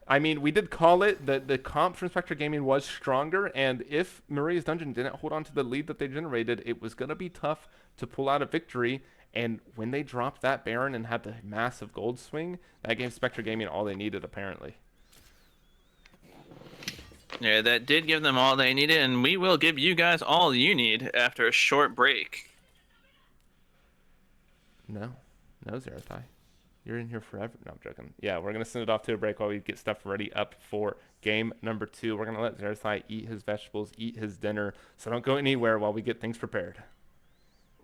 I mean, we did call it. The comp from Spectre Gaming was stronger, and if Maria's Dungeon didn't hold on to the lead that they generated, it was going to be tough to pull out a victory. And when they dropped that Baron and had the massive gold swing, that gave Spectre Gaming all they needed, apparently. Yeah, that did give them all they needed, and we will give you guys all you need after a short break. No, Zerathai. You're in here forever. No, I'm joking. Yeah, we're going to send it off to a break while we get stuff ready up for game number 2. We're going to let Zerathai eat his vegetables, eat his dinner, so don't go anywhere while we get things prepared.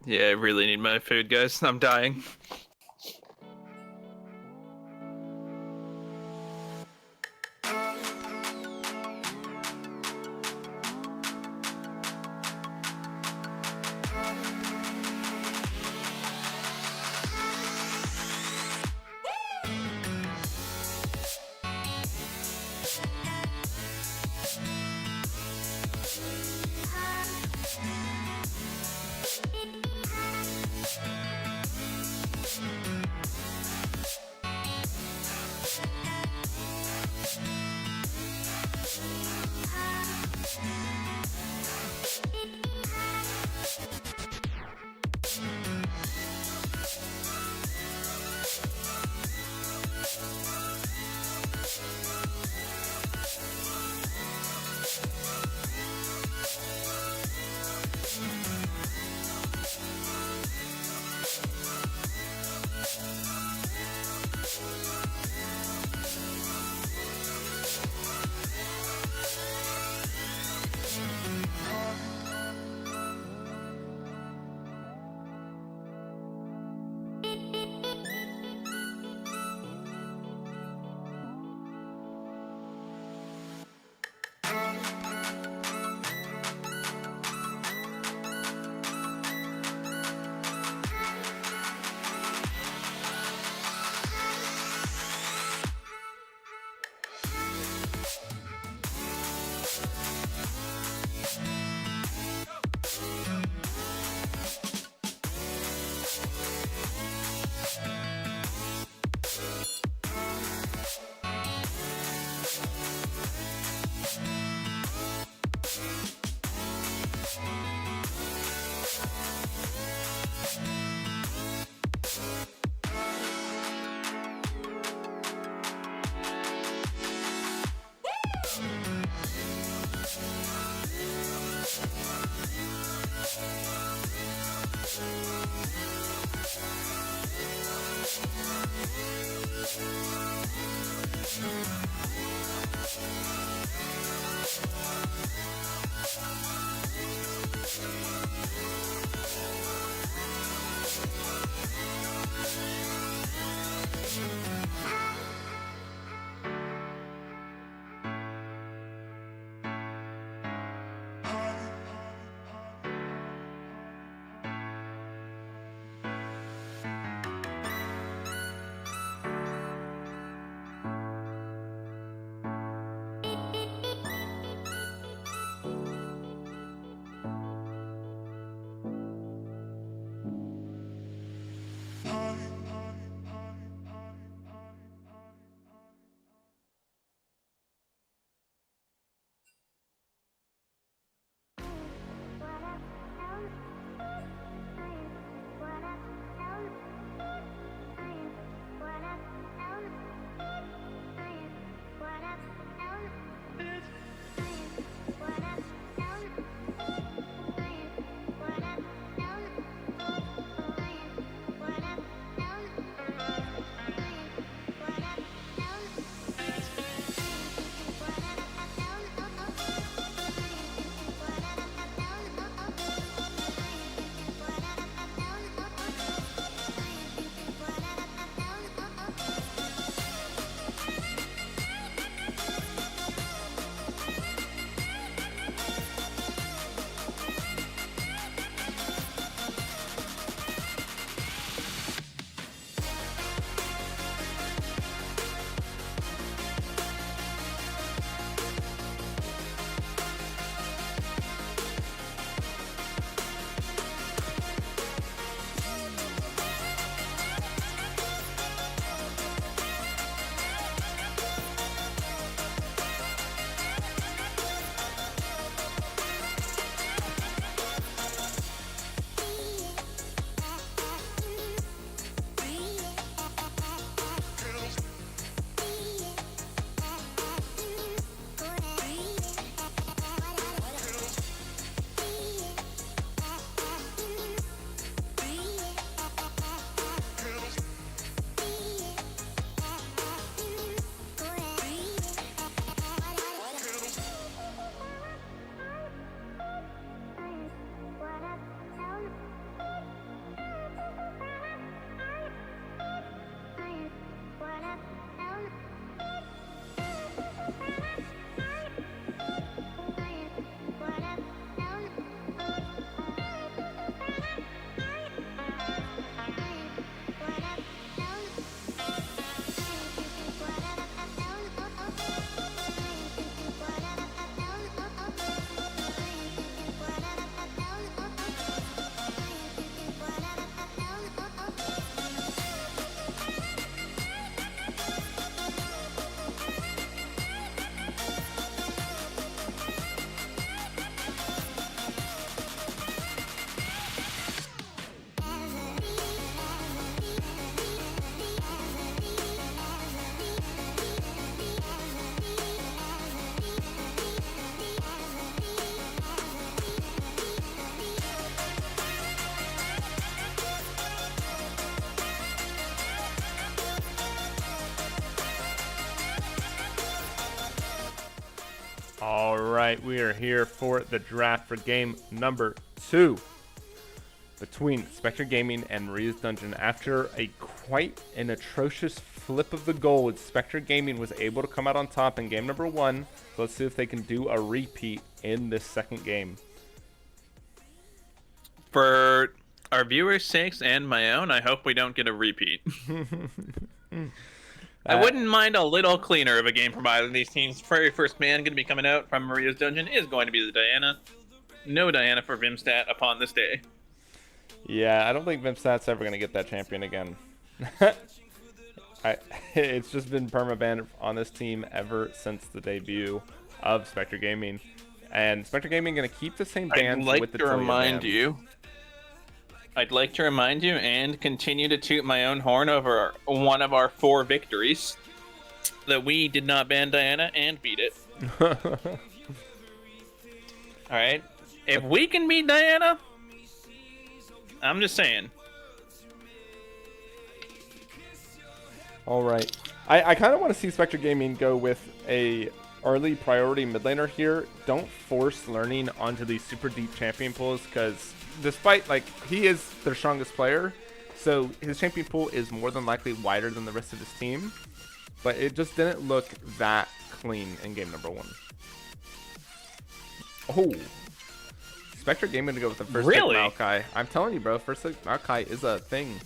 Yeah, I really need my food, guys. I'm dying. All right, we are here for the draft for game number 2 between Spectre Gaming and Maria's Dungeon. After a quite an atrocious flip of the gold, Spectre Gaming was able to come out on top in game number 1. So let's see if they can do a repeat in this second game. For our viewers' sakes and my own, I hope we don't get a repeat. I wouldn't mind a little cleaner of a game from either of these teams. Very first man going to be coming out from Maria's Dungeon is going to be the Diana. No Diana for Vimstat upon this day. Yeah, I don't think Vimstat's ever going to get that champion again. It's just been permabanned on this team ever since the debut of Spectre Gaming. And Spectre Gaming going to keep the same bans with the Tillia I'd like to remind you and continue to toot my own horn over one of our 4 victories that we did not ban Diana and beat it. Alright? If we can beat Diana, I'm just saying. All right. I kind of want to see Spectre Gaming go with a early priority mid laner here. Don't force learning onto these super deep champion pools, because despite, like, he is their strongest player, so his champion pool is more than likely wider than the rest of his team, but it just didn't look that clean in game number 1. Oh. Spectre Gaming to go with the first pick Maokai. I'm telling you, bro, first pick Maokai is a thing.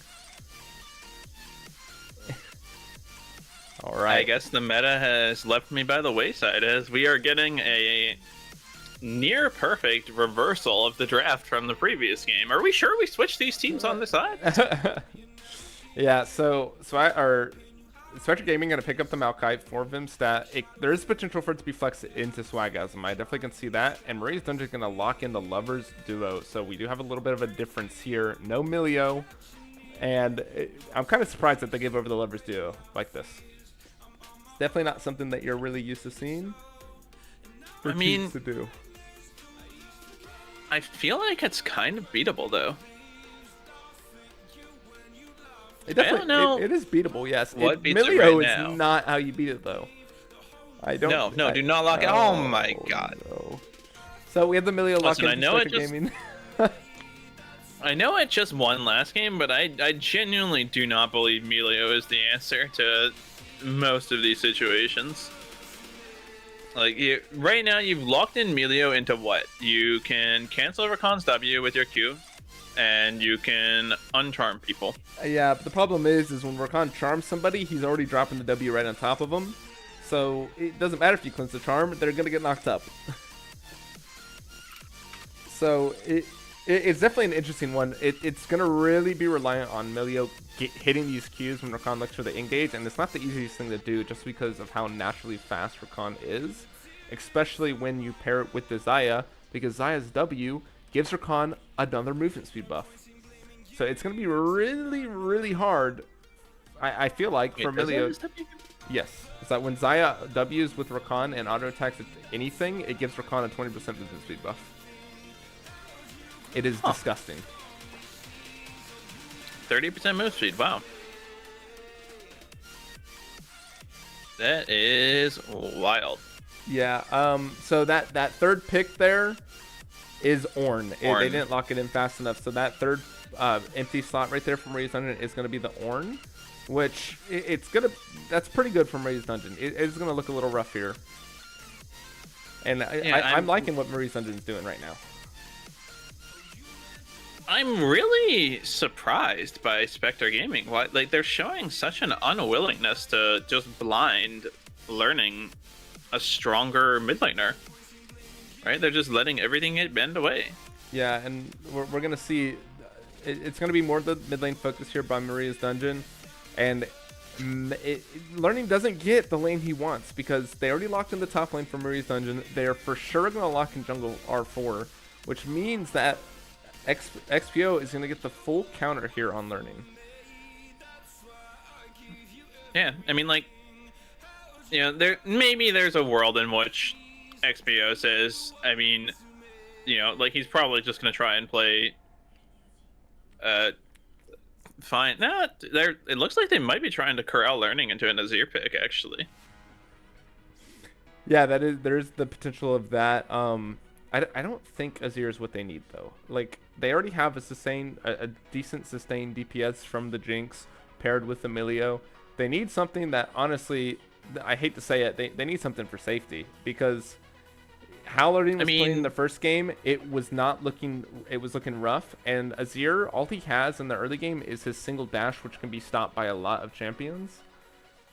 All right. I guess the meta has left me by the wayside as we are getting a near perfect reversal of the draft from the previous game. Are we sure we switched these teams on the side? Yeah, so Spectre Gaming going to pick up the Maokai for Vimstat. There is potential for it to be flexed into Swagasm. I definitely can see that. And Maria's Dungeon is going to lock in the Lovers duo. So we do have a little bit of a difference here. No Milio. And I'm kind of surprised that they gave over the Lovers duo like this. It's definitely not something that you're really used to seeing. For teams to do. I feel like it's kind of beatable, though. It definitely, I don't know. It is beatable, yes. What beats it Milio right is now? not how you beat it, though. I don't. No, do not lock it. Oh my god. No. So we have the Milio lock in. I know it just. Gaming. I know it just won last game, but I genuinely do not believe Milio is the answer to most of these situations. Like, right now, you've locked in Milio into what? You can cancel Rakan's W with your Q, and you can uncharm people. Yeah, but the problem is when Rakan charms somebody, he's already dropping the W right on top of them. So it doesn't matter if you cleanse the charm, they're going to get knocked up. So it's definitely an interesting one. It's going to really be reliant on Milio hitting these Qs when Rakan looks for the engage, and it's not the easiest thing to do just because of how naturally fast Rakan is, especially when you pair it with the Xayah, because Xayah's W gives Rakan another movement speed buff. So it's going to be really, really hard, I feel like, for Milio. Yes. It's that when Xayah W's with Rakan and auto attacks at anything, it gives Rakan a 20% movement speed buff. It is disgusting. 30% move speed, wow. That is wild. Yeah, so that third pick there is Ornn. They didn't lock it in fast enough, so that third empty slot right there from Maria's Dungeon is going to be the Ornn, which that's pretty good from Maria's Dungeon. It's going to look a little rough here. And I'm liking what Maria's Dungeon is doing right now. I'm really surprised by Spectre Gaming. Like, they're showing such an unwillingness to just blind learning a stronger mid laner. Right? They're just letting everything get bend away. Yeah, and we're going to see... It's going to be more the mid lane focus here by Maria's Dungeon. And learning doesn't get the lane he wants because they already locked in the top lane for Maria's Dungeon. They are for sure going to lock in jungle R4, which means that XPO is going to get the full counter here on learning. Yeah, I mean, like, you know, there's a world in which XPO says, I mean, you know, like, he's probably just going to try and play fine. It looks like they might be trying to corral learning into an Azir pick, actually. Yeah, there's the potential of that. I don't think Azir is what they need though. Like they already have a decent sustained DPS from the Jinx paired with Emilio. They need something that honestly, I hate to say it, they need something for safety because Hallarding was playing in the first game. It was looking rough, and Azir, all he has in the early game is his single dash, which can be stopped by a lot of champions.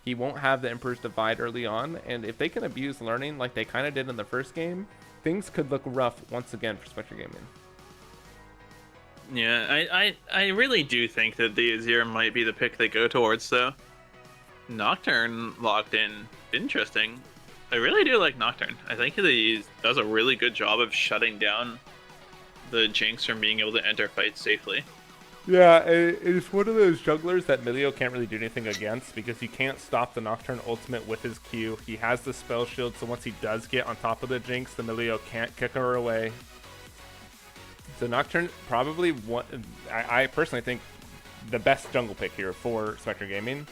He won't have the Emperor's Divide early on, and if they can abuse learning like they kind of did in the first game, things could look rough once again for Spectre Gaming. Yeah, I really do think that the Azir might be the pick they go towards, though. Nocturne locked in. Interesting. I really do like Nocturne. I think he does a really good job of shutting down the Jinx from being able to enter fights safely. Yeah, it's one of those jugglers that Emilio can't really do anything against because he can't stop the Nocturne ultimate with his Q. He has the spell shield, so once he does get on top of the Jinx, the Emilio can't kick her away. So Nocturne probably I personally think the best jungle pick here for Spectre Gaming.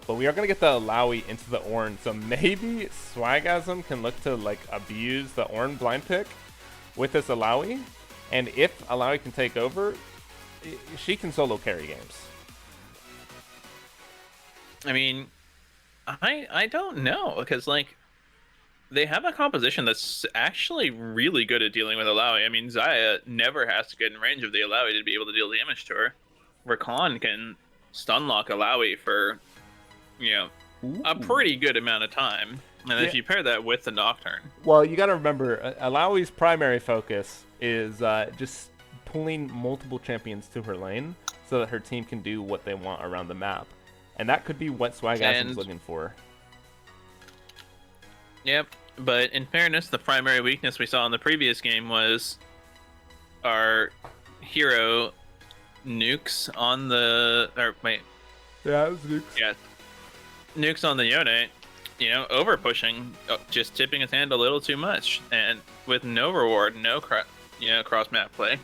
But we are going to get the Alawi into the Ornn, so maybe Swagasm can look to like abuse the Ornn blind pick with this Alawi. And if Alawi can take over, she can solo carry games. I mean, I don't know, because like they have a composition that's actually really good at dealing with Alawi. I mean, Xayah never has to get in range of the Alawi to be able to deal damage to her. Rakan can stun lock Alawi for, a pretty good amount of time. And if you pair that with the Nocturne. Well, you got to remember, Alawi's primary focus is just pulling multiple champions to her lane so that her team can do what they want around the map. And that could be what Swagasm's looking for. Yep, but in fairness, the primary weakness we saw in the previous game was our hero nukes on the... Yeah, it was nukes. Yeah, nukes on the Yone, over pushing, just tipping his hand a little too much, and with no reward, no cross map play.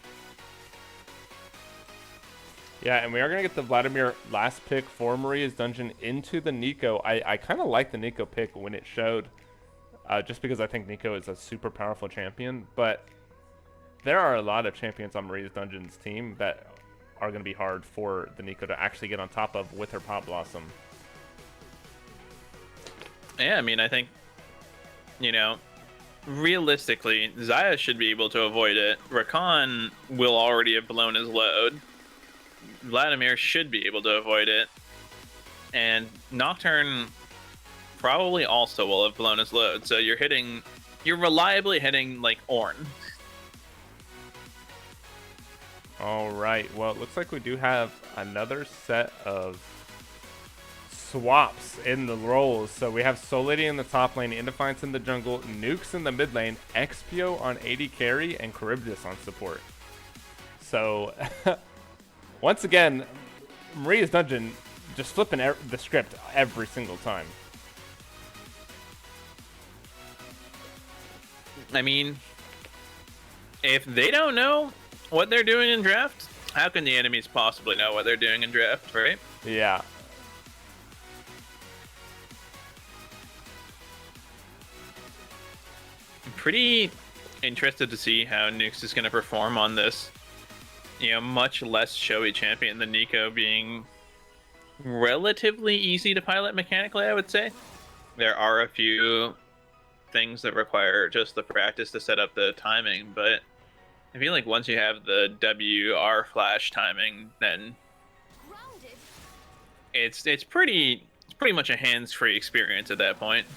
Yeah, and we are going to get the Vladimir last pick for Maria's Dungeon into the Nico. I kind of like the Nico pick when it showed, just because I think Nico is a super powerful champion, but there are a lot of champions on Maria's Dungeon's team that are going to be hard for the Nico to actually get on top of with her Pot Blossom. Yeah, I mean, I think, realistically, Xayah should be able to avoid it. Rakan will already have blown his load. Vladimir should be able to avoid it. And Nocturne probably also will have blown his load. So you're reliably hitting, like, Ornn. All right, well, it looks like we do have another set of swaps in the roles. So we have Soul Lady in the top lane, Indefiance in the jungle, Nukes in the mid lane, Expio on AD carry, and Charybdis on support. So once again, Maria's Dungeon just flipping the script every single time. I mean, if they don't know what they're doing in draft, how can the enemies possibly know what they're doing in draft, right? Yeah. I'm pretty interested to see how Nukes is going to perform on this, much less showy champion than Nico, being relatively easy to pilot mechanically, I would say. There are a few things that require just the practice to set up the timing, but I feel like once you have the WR flash timing, then it's pretty much a hands-free experience at that point.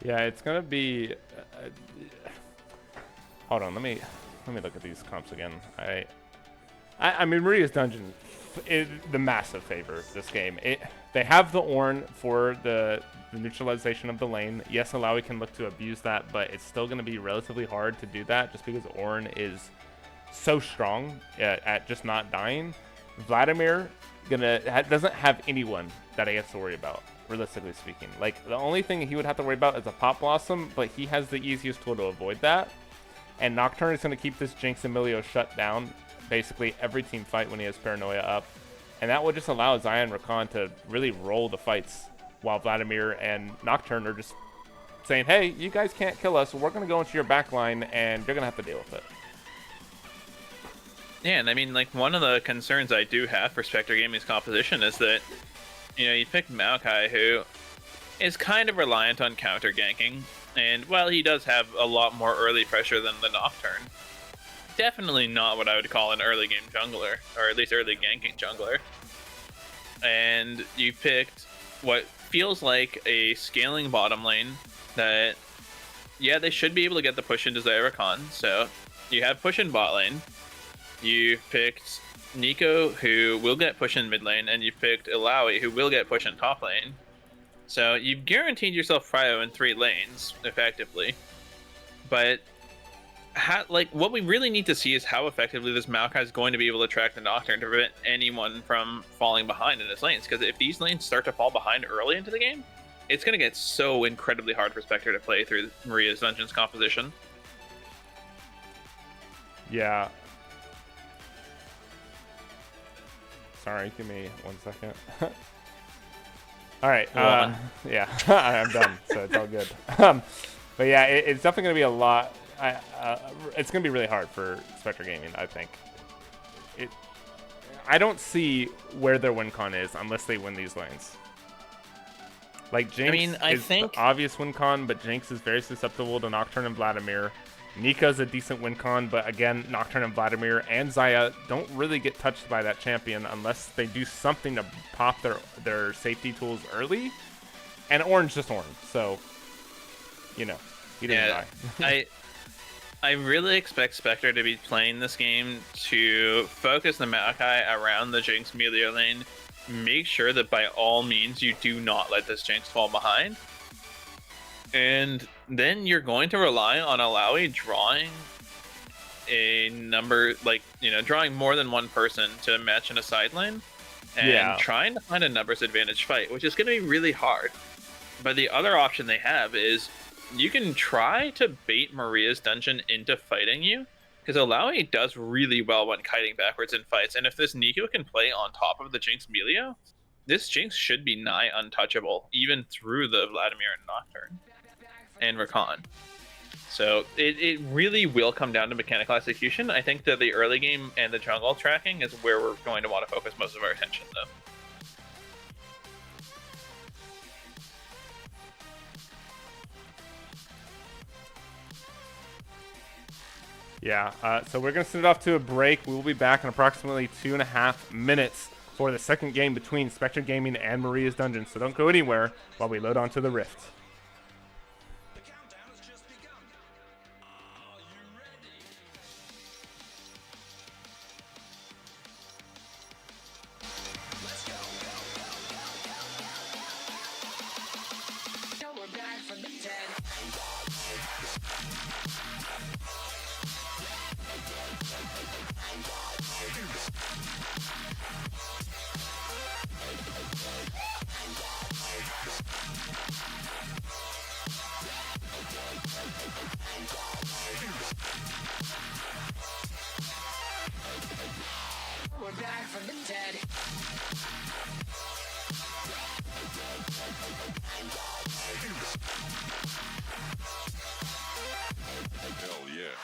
Yeah, it's gonna be. Hold on, let me look at these comps again. I mean, Maria's Dungeon is the massive favor this game. They have the Ornn for the neutralization of the lane. Yes, Alawi can look to abuse that, but it's still going to be relatively hard to do that just because Ornn is so strong at just not dying. Vladimir doesn't have anyone that he has to worry about, realistically speaking. Like, the only thing he would have to worry about is a Pot Blossom, but he has the easiest tool to avoid that. And Nocturne is going to keep this Jinx Emilio shut down basically every team fight when he has Paranoia up. and that would just allow Zion and Rakan to really roll the fights, while Vladimir and Nocturne are just saying, hey, you guys can't kill us, we're going to go into your back line, and you're going to have to deal with it. Yeah, and I mean, like, one of the concerns I do have for Spectre Gaming's composition is that, you know, you pick Maokai, who is kind of reliant on counter ganking, and while he does have a lot more early pressure than the Nocturne, definitely not what I would call an early game jungler, or at least early ganking jungler. And you picked what feels like a scaling bottom lane that, yeah, they should be able to get the push into Zyrakan. So you have push in bot lane. You picked Nico, who will get push in mid lane, and you picked Ilaoi, who will get push in top lane. So you've guaranteed yourself prio in 3 lanes, effectively. But what we really need to see is how effectively this Maokai is going to be able to track the Nocturne to prevent anyone from falling behind in his lanes. Because if these lanes start to fall behind early into the game, it's going to get so incredibly hard for Spectre to play through Maria's Dungeon's composition. Yeah. Sorry, give me 1 second. All right. Yeah, I'm done, so it's all good. But yeah, it's definitely going to be a lot. It's going to be really hard for Spectre Gaming, I think. I don't see where their win con is unless they win these lanes. Like, Jinx is the obvious win con, but Jinx is very susceptible to Nocturne and Vladimir. Nika's a decent win con, but again, Nocturne and Vladimir and Xayah don't really get touched by that champion unless they do something to pop their safety tools early. And Orange just Orange, so, you know, he didn't die. I really expect Spectre to be playing this game to focus the Maokai around the Jinx melee lane. Make sure that by all means you do not let this Jinx fall behind. And then you're going to rely on Ilaoi drawing a number, like, you know, drawing more than one person to match in a side lane. And trying to find a numbers advantage fight, which is going to be really hard. But the other option they have is you can try to bait Maria's Dungeon into fighting you, because Ilaoi does really well when kiting backwards in fights, and if this Nico can play on top of the Jinx Melio, this Jinx should be nigh untouchable, even through the Vladimir and Nocturne and Rakan. So it really will come down to mechanical execution. I think that the early game and the jungle tracking is where we're going to want to focus most of our attention, though. Yeah, so we're going to send it off to a break. We will be back in approximately 2.5 minutes for the second game between Spectre Gaming and Maria's Dungeon. So don't go anywhere while we load onto the Rift. The countdown has just begun. Are you ready? Let's go. Now we're back from the dead. We're back from the dead. Hell yeah.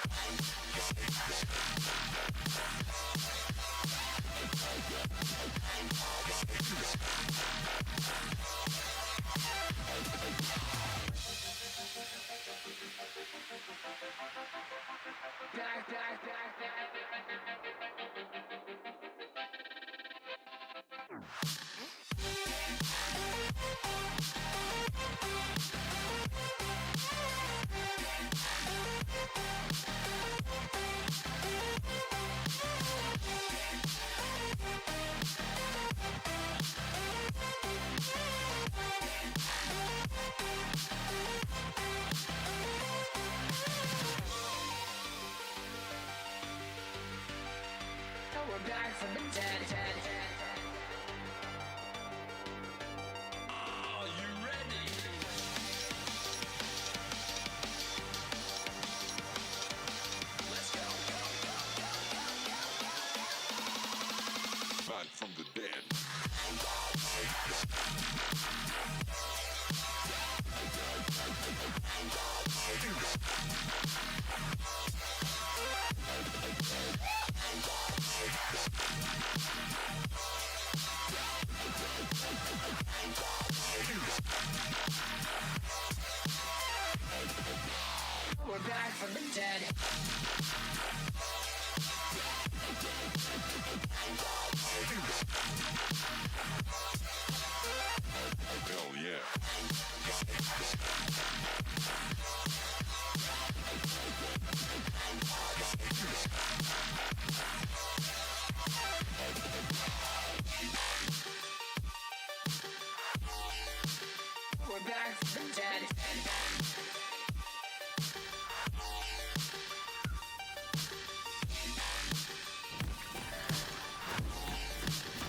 back from the dead.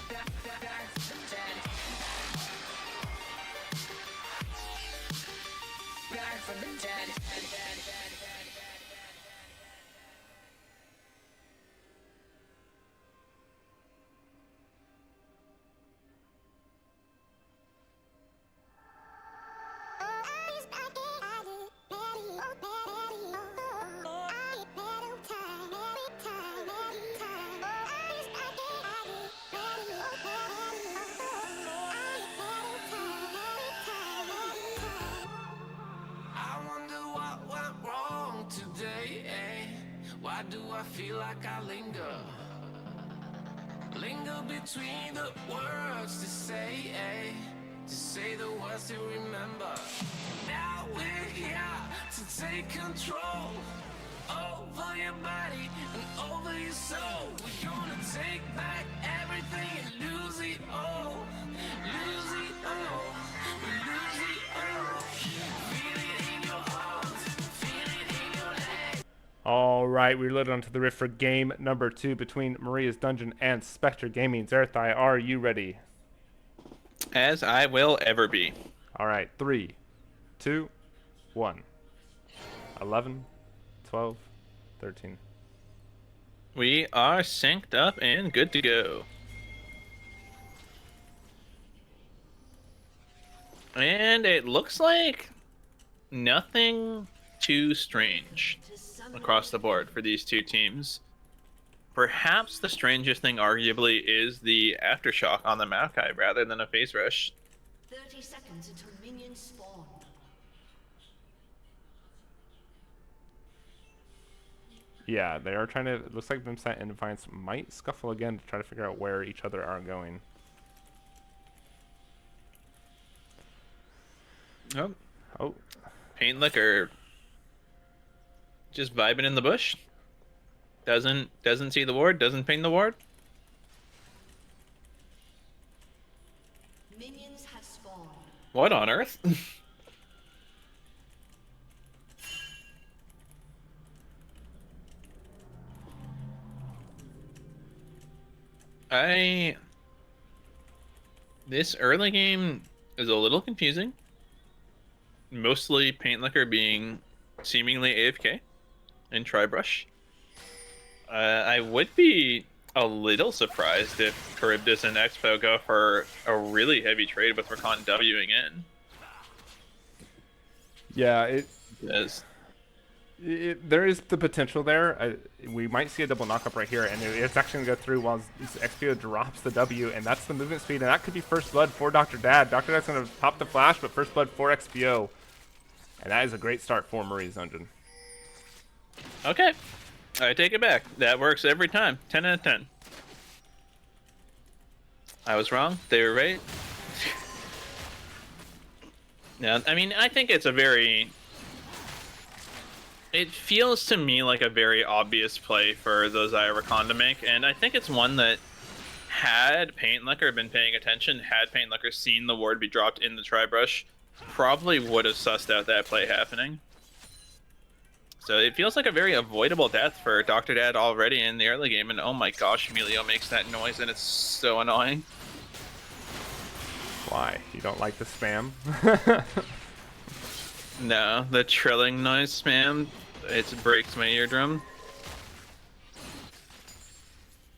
Back from the dead. Back from the dead. I wonder what went wrong today, eh? Why do I feel like I linger? Linger between the words to say, eh? To say the words to remember. Now we're here to take control over your body and over your soul. We're gonna take back everything and lose it all. Lose it all. We lose it all. Feel it in your heart. Feel it in your legs. All right, we're loaded onto the rift for game number 2 between Maria's Dungeon and Spectre Gaming. Zerthai, are you ready? As I will ever be. All right, 3, 2, 1. 11, 12, 13. We are synced up and good to go. And it looks like nothing too strange across the board for these two teams. Perhaps the strangest thing arguably is the aftershock on the Maokai rather than a phase rush. 30 seconds until minions spawn. Yeah, they are trying to. It looks like Bimsat and Defiance might scuffle again to try to figure out where each other are going. Oh, Oh, Paint Liquor just vibing in the bush. Doesn't see the ward, doesn't ping the ward. Minions have spawned. What on earth? This early game is a little confusing. Mostly Paint Liquor being seemingly AFK in Tribrush. I would be a little surprised if Charybdis and Expo go for a really heavy trade with Rakan Wing in. yeah, Yes. there is the potential there. We might see a double knockup right here, and it's actually going to go through while XPO drops the W, and that's the movement speed, and that could be first blood for Dr. Dad. Dr. Dad's going to pop the flash, but first blood for XPO. And that is a great start for Marie's Dungeon. Okay. I take it back. That works every time. 10 out of 10. I was wrong. They were right. Yeah, I mean, I think it's a very... It feels to me like a very obvious play for the Zyrakan to make, and I think it's one that had Paint Liquor been paying attention, had Paint Liquor seen the ward be dropped in the Tribrush, probably would have sussed out that play happening. So it feels like a very avoidable death for Dr. Dad already in the early game, and oh my gosh, Emilio makes that noise and it's so annoying. Why? You don't like the spam? No, the trilling noise spam, it breaks my eardrum.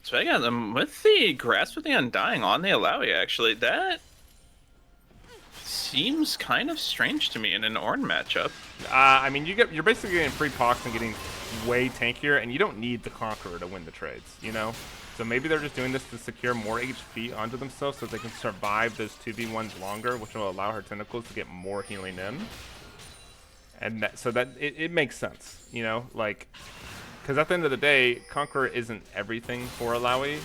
So I got them with the Grasp of the Undying on the Alawi, actually. That seems kind of strange to me in an Ornn matchup. I mean, you're basically getting free pox and getting way tankier, and you don't need the Conqueror to win the trades, you know? So maybe they're just doing this to secure more HP onto themselves so they can survive those 2v1s longer, which will allow her tentacles to get more healing in. And so that it makes sense, you know? Like, because at the end of the day, Conqueror isn't everything for Alawi,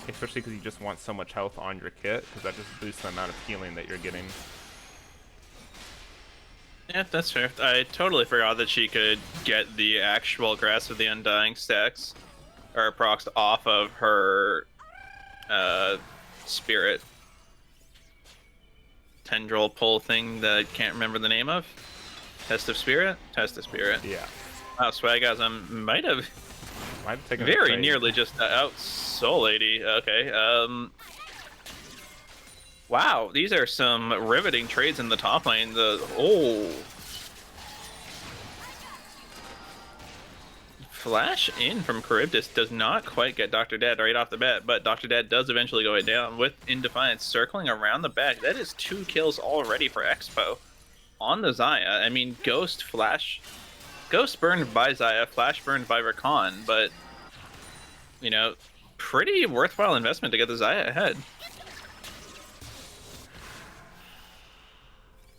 especially because you just want so much health on your kit, because that just boosts the amount of healing that you're getting. Yeah, that's fair. I totally forgot that she could get the actual Grasp of the Undying stacks, or procs off of her Spirit. tendril pull thing that I can't remember the name of. Test of Spirit? Test of Spirit. Yeah. Wow, Swagasm might have Might have taken a very trade. nearly just out Soul Lady. Okay. Wow, these are some riveting trades in the top lane. Flash in from Charybdis does not quite get Dr. Dad right off the bat, but Dr. Dad does eventually go down with In Defiance circling around the back. That is 2 kills already for Expo on the Xayah. I mean, Ghost burned by Xayah, Flash burned by Rakan, but, you know, pretty worthwhile investment to get the Xayah ahead.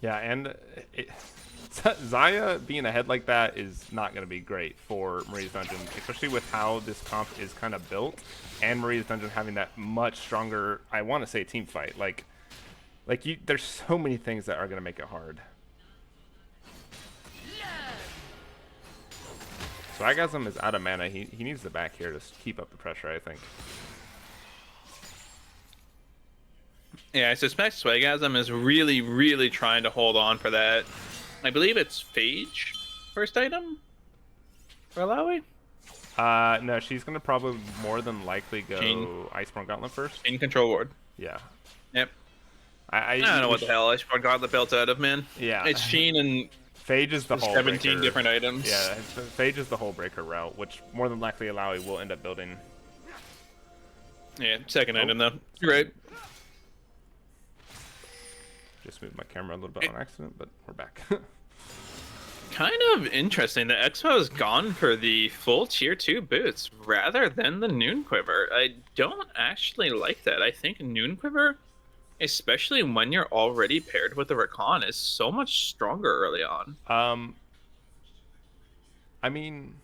Yeah, and Xayah being ahead like that is not going to be great for Maria's Dungeon, especially with how this comp is kind of built, and Maria's Dungeon having that much stronger, I want to say, team fight. There's so many things that are going to make it hard. Swagasm is out of mana. He needs the back here to keep up the pressure, I think. Yeah, I suspect Swagasm is really, really trying to hold on for that. I believe it's Phage first item for Alawi. No, she's gonna probably more than likely go Iceborne Gauntlet first. In control ward. Yeah. Yep. I don't know what the hell Iceborne Gauntlet built out of, man. Yeah. It's Sheen and Phage is the whole 17 breaker. different items. Yeah, Phage is the whole breaker route, which more than likely Alawi will end up building. Yeah, second item though. You're right. Just moved my camera a little bit on accident, but we're back. Kind of interesting that Expo has gone for the full tier 2 boots rather than the Noon Quiver. I don't actually like that. I think Noon Quiver, especially when you're already paired with the Rakan, is so much stronger early on. I mean,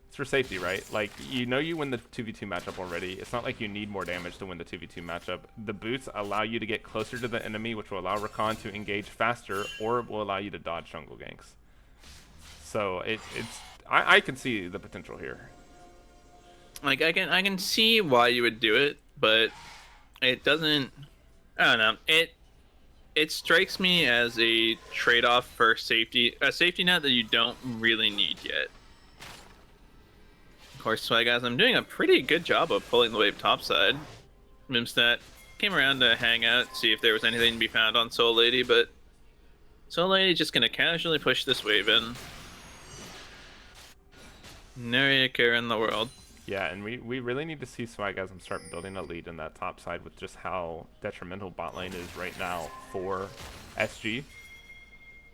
it's for safety, right? Like, you win the 2v2 matchup already. It's not like you need more damage to win the 2v2 matchup. The boots allow you to get closer to the enemy, which will allow Rakan to engage faster, or it will allow you to dodge jungle ganks. So I can see the potential here. Like, I can see why you would do it, but it doesn't. I don't know. It strikes me as a trade-off for safety, a safety net that you don't really need yet. Of course, Swagasm doing a pretty good job of pulling the wave topside. Mimstat came around to hang out, see if there was anything to be found on Soul Lady, but Soul Lady just gonna casually push this wave in. No care in the world. Yeah, and we really need to see Swagasm start building a lead in that top side with just how detrimental bot lane is right now for SG.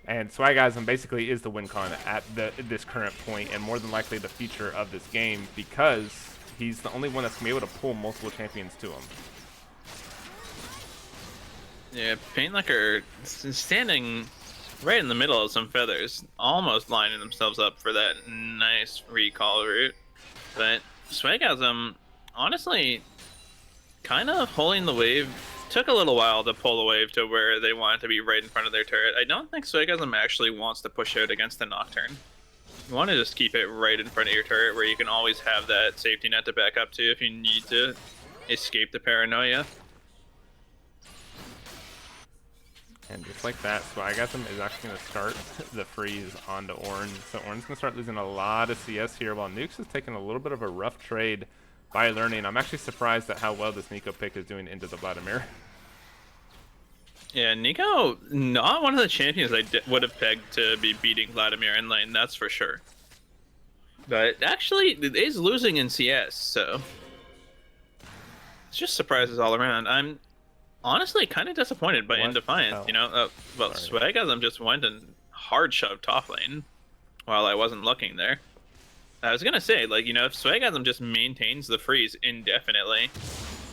And Swagasm basically is the win con at this current point, and more than likely the future of this game, because he's the only one that's going to be able to pull multiple champions to him. Yeah, Paintlicker standing right in the middle of some feathers, almost lining themselves up for that nice recall route. But Swagasm, honestly, kind of holding the wave. Took a little while to pull the wave to where they want it to be right in front of their turret. I don't think Swagasm actually wants to push out against the Nocturne. You want to just keep it right in front of your turret where you can always have that safety net to back up to if you need to escape the paranoia. And just like that, Swagasm is actually going to start the freeze onto Ornn. So Ornn's going to start losing a lot of CS here, while Nukes is taking a little bit of a rough trade by learning. I'm actually surprised at how well this Nico pick is doing into the Vladimir. Yeah, Nico, not one of the champions I would have pegged to be beating Vladimir in lane, that's for sure. But actually, it is losing in CS, so it's just surprises all around. I'm honestly kind of disappointed by In Defiance, you know. Well, Swagasm just went and hard shoved top lane while I wasn't looking there. I was gonna say, like, you know, if Swagasm just maintains the freeze indefinitely,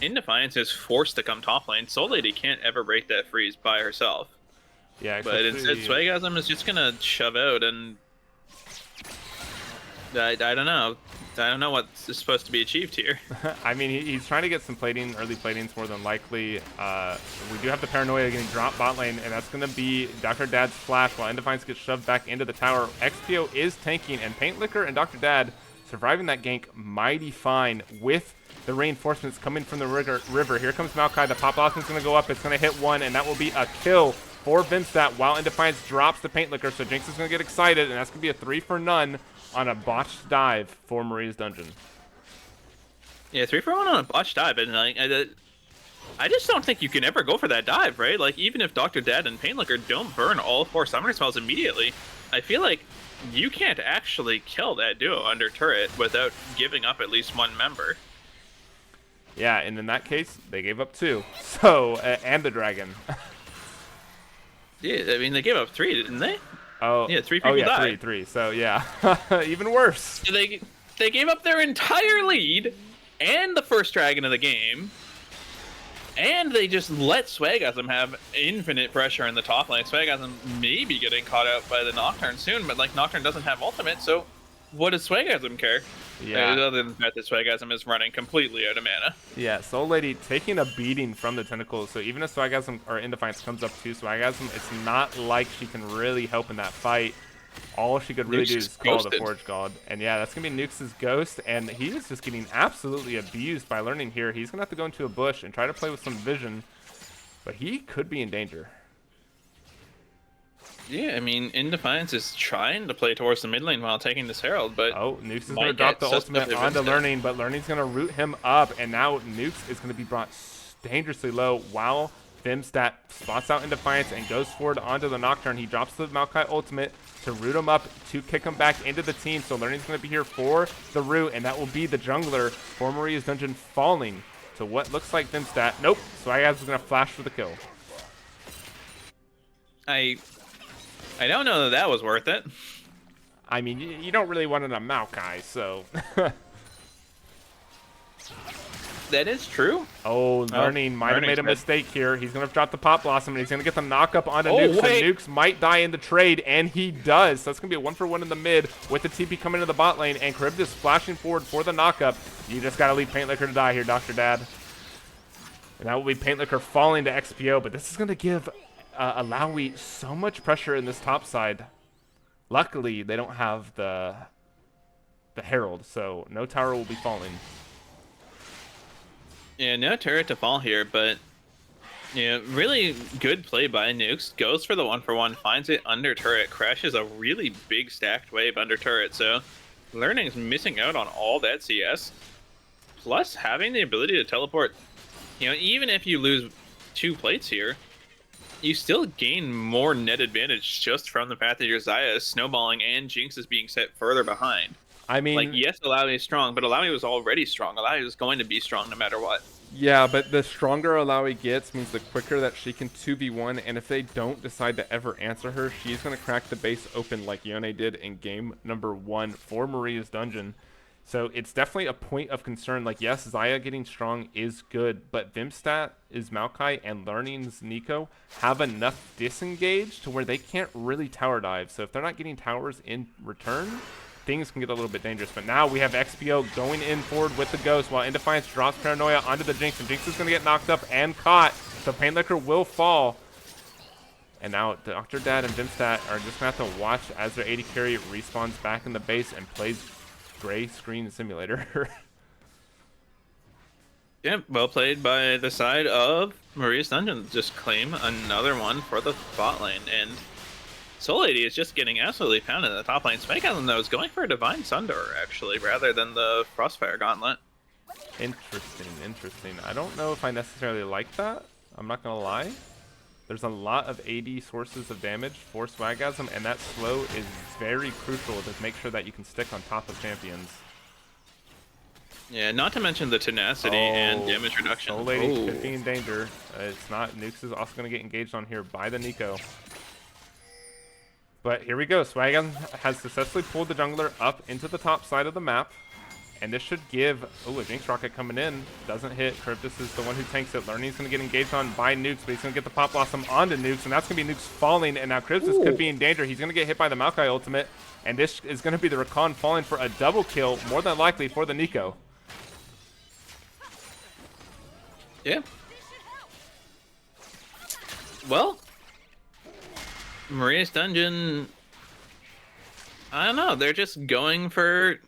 In Defiance is forced to come top lane. Soul Lady can't ever break that freeze by herself. Yeah, but instead, Swagasm is just gonna shove out, and I don't know. I don't know what's supposed to be achieved here. I mean, he's trying to get some plating, early platings more than likely. We do have the Paranoia getting dropped bot lane, and that's going to be Dr. Dad's flash while In Defiance gets shoved back into the tower. XPO is tanking, and Paintlicker and Dr. Dad surviving that gank mighty fine with the reinforcements coming from the river. Here comes Maokai. The Pop Blossom's going to go up. It's going to hit one, and that will be a kill for Vimstat while In Defiance drops the Paint Licker. So Jinx is going to get excited, and that's going to be a 3 for none on a botched dive for Maria's Dungeon. Yeah, 3 for 1 on a botched dive, and like I just don't think you can ever go for that dive, right? Like, even if Dr. Dad and Paint Licker don't burn all 4 summoner spells immediately, I feel like you can't actually kill that duo under turret without giving up at least one member. Yeah, and in that case, they gave up 2. So, and the dragon. Yeah, I mean, they gave up 3, didn't they? Oh, yeah, 3 people died. 3. So, yeah, even worse. So they gave up their entire lead and the first dragon of the game, and they just let Swagasm have infinite pressure in the top lane. Swagasm may be getting caught out by the Nocturne soon, but like Nocturne doesn't have ultimate, so what does Swagasm care? Yeah. Other than the fact that Swagasm is running completely out of mana. Yeah, Soul Lady taking a beating from the tentacles. So even if Swagasm or In Defiance comes up to Swagasm, it's not like she can really help in that fight. All she could really do is call the Forge God. And yeah, that's going to be Nukes' Ghost. And he is just getting absolutely abused by learning here. He's going to have to go into a bush and try to play with some vision. But he could be in danger. Yeah, I mean, In Defiance is trying to play towards the mid lane while taking this Herald, but... Oh, Nukes is going to drop the ultimate onto Learning, but Learning's going to root him up. And now Nukes is going to be brought dangerously low while Vimstat spots out In Defiance and goes forward onto the Nocturne. He drops the Maokai ultimate to root him up, to kick him back into the team. So Learning's going to be here for the root, and that will be the jungler for Maria's Dungeon falling to what looks like Vimstat. Nope, Swagaz is going to flash for the kill. I don't know that was worth it. I mean, you don't really want it on Maokai, so... That is true. Oh, Learning might have made a mistake here. He's going to drop the Pop Blossom, and he's going to get the knock-up onto Nukes, and Nukes might die in the trade, and he does. So that's going to be a 1-for-1 in the mid with the TP coming into the bot lane, and Charybdis splashing forward for the knock-up. You just got to leave Paint Licker to die here, Dr. Dad. And that will be Paint Licker falling to XPO, but this is going to give Alawi so much pressure in this top side. Luckily, they don't have the Herald, so no tower will be falling. Yeah, no turret to fall here, but yeah, really good play by Nukes. Goes for the 1-for-1, finds it under turret, crashes a really big stacked wave under turret. So Learning's missing out on all that CS. Plus having the ability to teleport, even if you lose 2 plates here, you still gain more net advantage just from the fact that your Xayah is snowballing and Jinx is being set further behind. I mean, like, yes, Alawi is strong, but Alawi was already strong. Alawi was going to be strong no matter what. Yeah, but the stronger Alawi gets means the quicker that she can 2v1, and if they don't decide to ever answer her, she's going to crack the base open like Yone did in game number 1 for Maria's Dungeon. So it's definitely a point of concern. Like, yes, Xayah getting strong is good, but Vimstat is Maokai and Learning's Nico have enough disengage to where they can't really tower dive. So if they're not getting towers in return, things can get a little bit dangerous. But now we have XPO going in forward with the Ghost while In Defiance drops Paranoia onto the Jinx, and Jinx is going to get knocked up and caught. So Pain Licker will fall. And now Dr. Dad and Vimstat are just going to have to watch as their AD carry respawns back in the base and plays Gray Screen Simulator. Yeah, well played by the side of Maria's Dungeon. Just claim another one for the bot lane. And Soul Lady is just getting absolutely pounded in the top lane. Swagasm, though, is going for a Divine Sunder, actually, rather than the Frostfire Gauntlet. Interesting. I don't know if I necessarily like that. I'm not going to lie. There's a lot of AD sources of damage for Swagasm, and that slow is very crucial to make sure that you can stick on top of champions. Yeah, not to mention the tenacity and damage reduction. Soul Lady could be in danger. It's not. Nukes is also going to get engaged on here by the Nico. But here we go. Swagasm has successfully pulled the jungler up into the top side of the map. And this should give... Oh, a Jinx Rocket coming in. Doesn't hit. Charybdis is the one who tanks it. Learning's going to get engaged on by Nukes, but he's going to get the Pop Blossom onto Nukes, and that's going to be Nukes falling, and now Charybdis could be in danger. He's going to get hit by the Maokai ultimate, and this is going to be the Rakan falling for a double kill, more than likely for the Nico. Yeah. Well, Maria's Dungeon... I don't know. They're just going for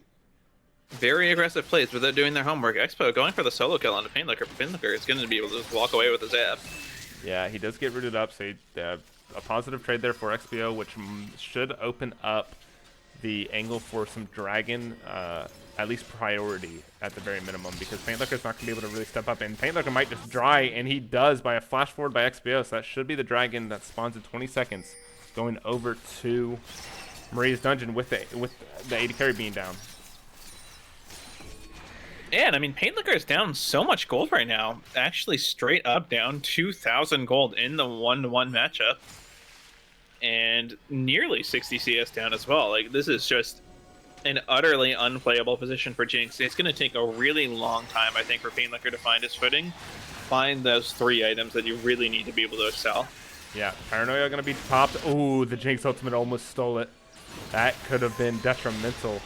very aggressive plays without doing their homework. Expo going for the solo kill on the Painlooker. Painlooker is going to be able to just walk away with his app. Yeah, he does get rooted up, so a positive trade there for XPO, which should open up the angle for some Dragon, at least priority at the very minimum, because Paintlooker's not going to be able to really step up, and Paintlooker might just dry, and he does by a flash forward by XPO, so that should be the Dragon that spawns in 20 seconds, going over to Maria's dungeon with the AD carry being down. Yeah, and I mean, Paintlooker is down so much gold right now. Actually, straight up down 2,000 gold in the 1-to-1 matchup. And nearly 60 CS down as well. Like, this is just an utterly unplayable position for Jinx. It's going to take a really long time, I think, for Paintlooker to find his footing. Find those 3 items that you really need to be able to excel. Yeah, Paranoia going to be popped. Ooh, the Jinx ultimate almost stole it. That could have been detrimental.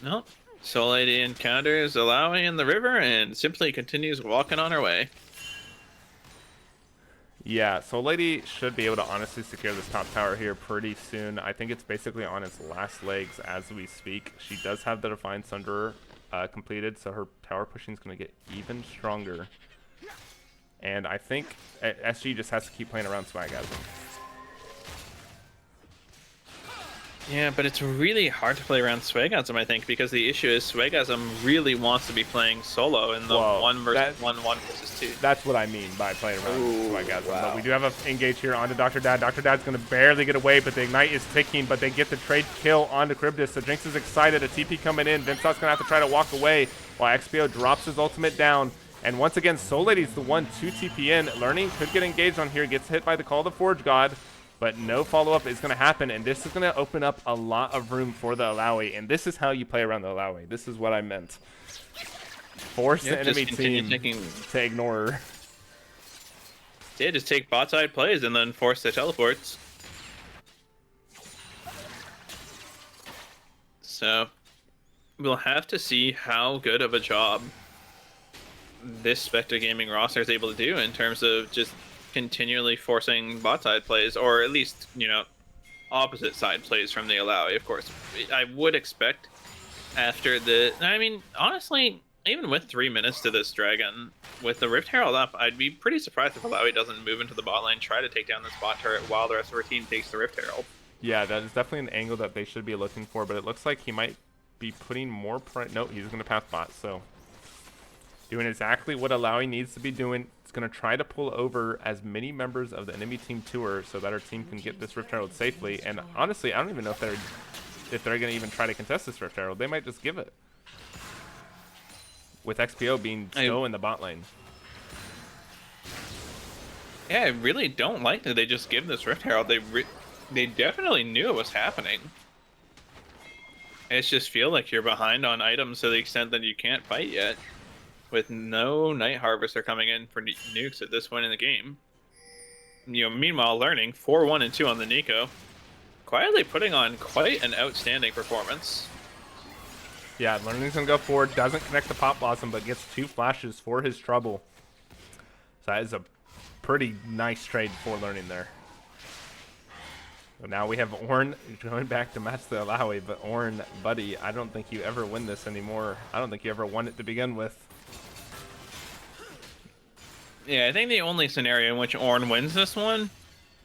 Nope. Soul Lady encounters Alawi in the river and simply continues walking on her way. Yeah, Soul Lady should be able to honestly secure this top tower here pretty soon. I think it's basically on its last legs as we speak. She does have the Defiant Sunderer completed, so her tower pushing is going to get even stronger. And I think SG just has to keep playing around Swagasm. Yeah, but it's really hard to play around Swagasm, I think, because the issue is Swagasm really wants to be playing solo in the 1 versus 1, 1 versus 2. That's what I mean by playing around Swagasm. Wow. But we do have an engage here onto Dr. Dad. Dr. Dad's going to barely get away, but the Ignite is ticking, but they get the trade kill onto Charybdis. So Jinx is excited. A TP coming in. Vincent's going to have to try to walk away while XPO drops his ultimate down. And once again, Soul Lady's the one to TP in. Learning could get engaged on here. Gets hit by the Call of the Forge God. But no follow-up is going to happen, and this is going to open up a lot of room for the Alawi, and this is how you play around the Alawi. This is what I meant. Force the enemy team to ignore her. Yeah, just take bot side plays and then force the teleports. So, we'll have to see how good of a job this Spectre Gaming roster is able to do in terms of just continually forcing bot side plays, or at least, you know, opposite side plays from the Alawi, of course. I would expect after the... I mean, honestly, even with 3 minutes to this Dragon, with the Rift Herald up, I'd be pretty surprised if Alawi doesn't move into the bot lane, try to take down this bot turret while the rest of our team takes the Rift Herald. Yeah, that is definitely an angle that they should be looking for, but it looks like he might be putting more... Nope, he's going to pass bot, so... Doing exactly what Alawi needs to be doing. It's going to try to pull over as many members of the enemy team to her so that our team can get this Rift Herald safely. And honestly, I don't even know if they're going to even try to contest this Rift Herald. They might just give it. With XPO being still in the bot lane. Yeah, I really don't like that they just give this Rift Herald. They definitely knew it was happening. It's just feel like you're behind on items to the extent that you can't fight yet. With no Night Harvester coming in for nukes at this point in the game. You know, meanwhile, Learning 4-1 and 2 on the Nico, quietly putting on quite an outstanding performance. Yeah, Learning's gonna go forward, doesn't connect the Pop Blossom, but gets 2 flashes for his trouble. So that is a pretty nice trade for Learning there. So now we have Ornn going back to match the Alawi, but Ornn, buddy, I don't think you ever win this anymore. I don't think you ever won it to begin with. Yeah, I think the only scenario in which Ornn wins this one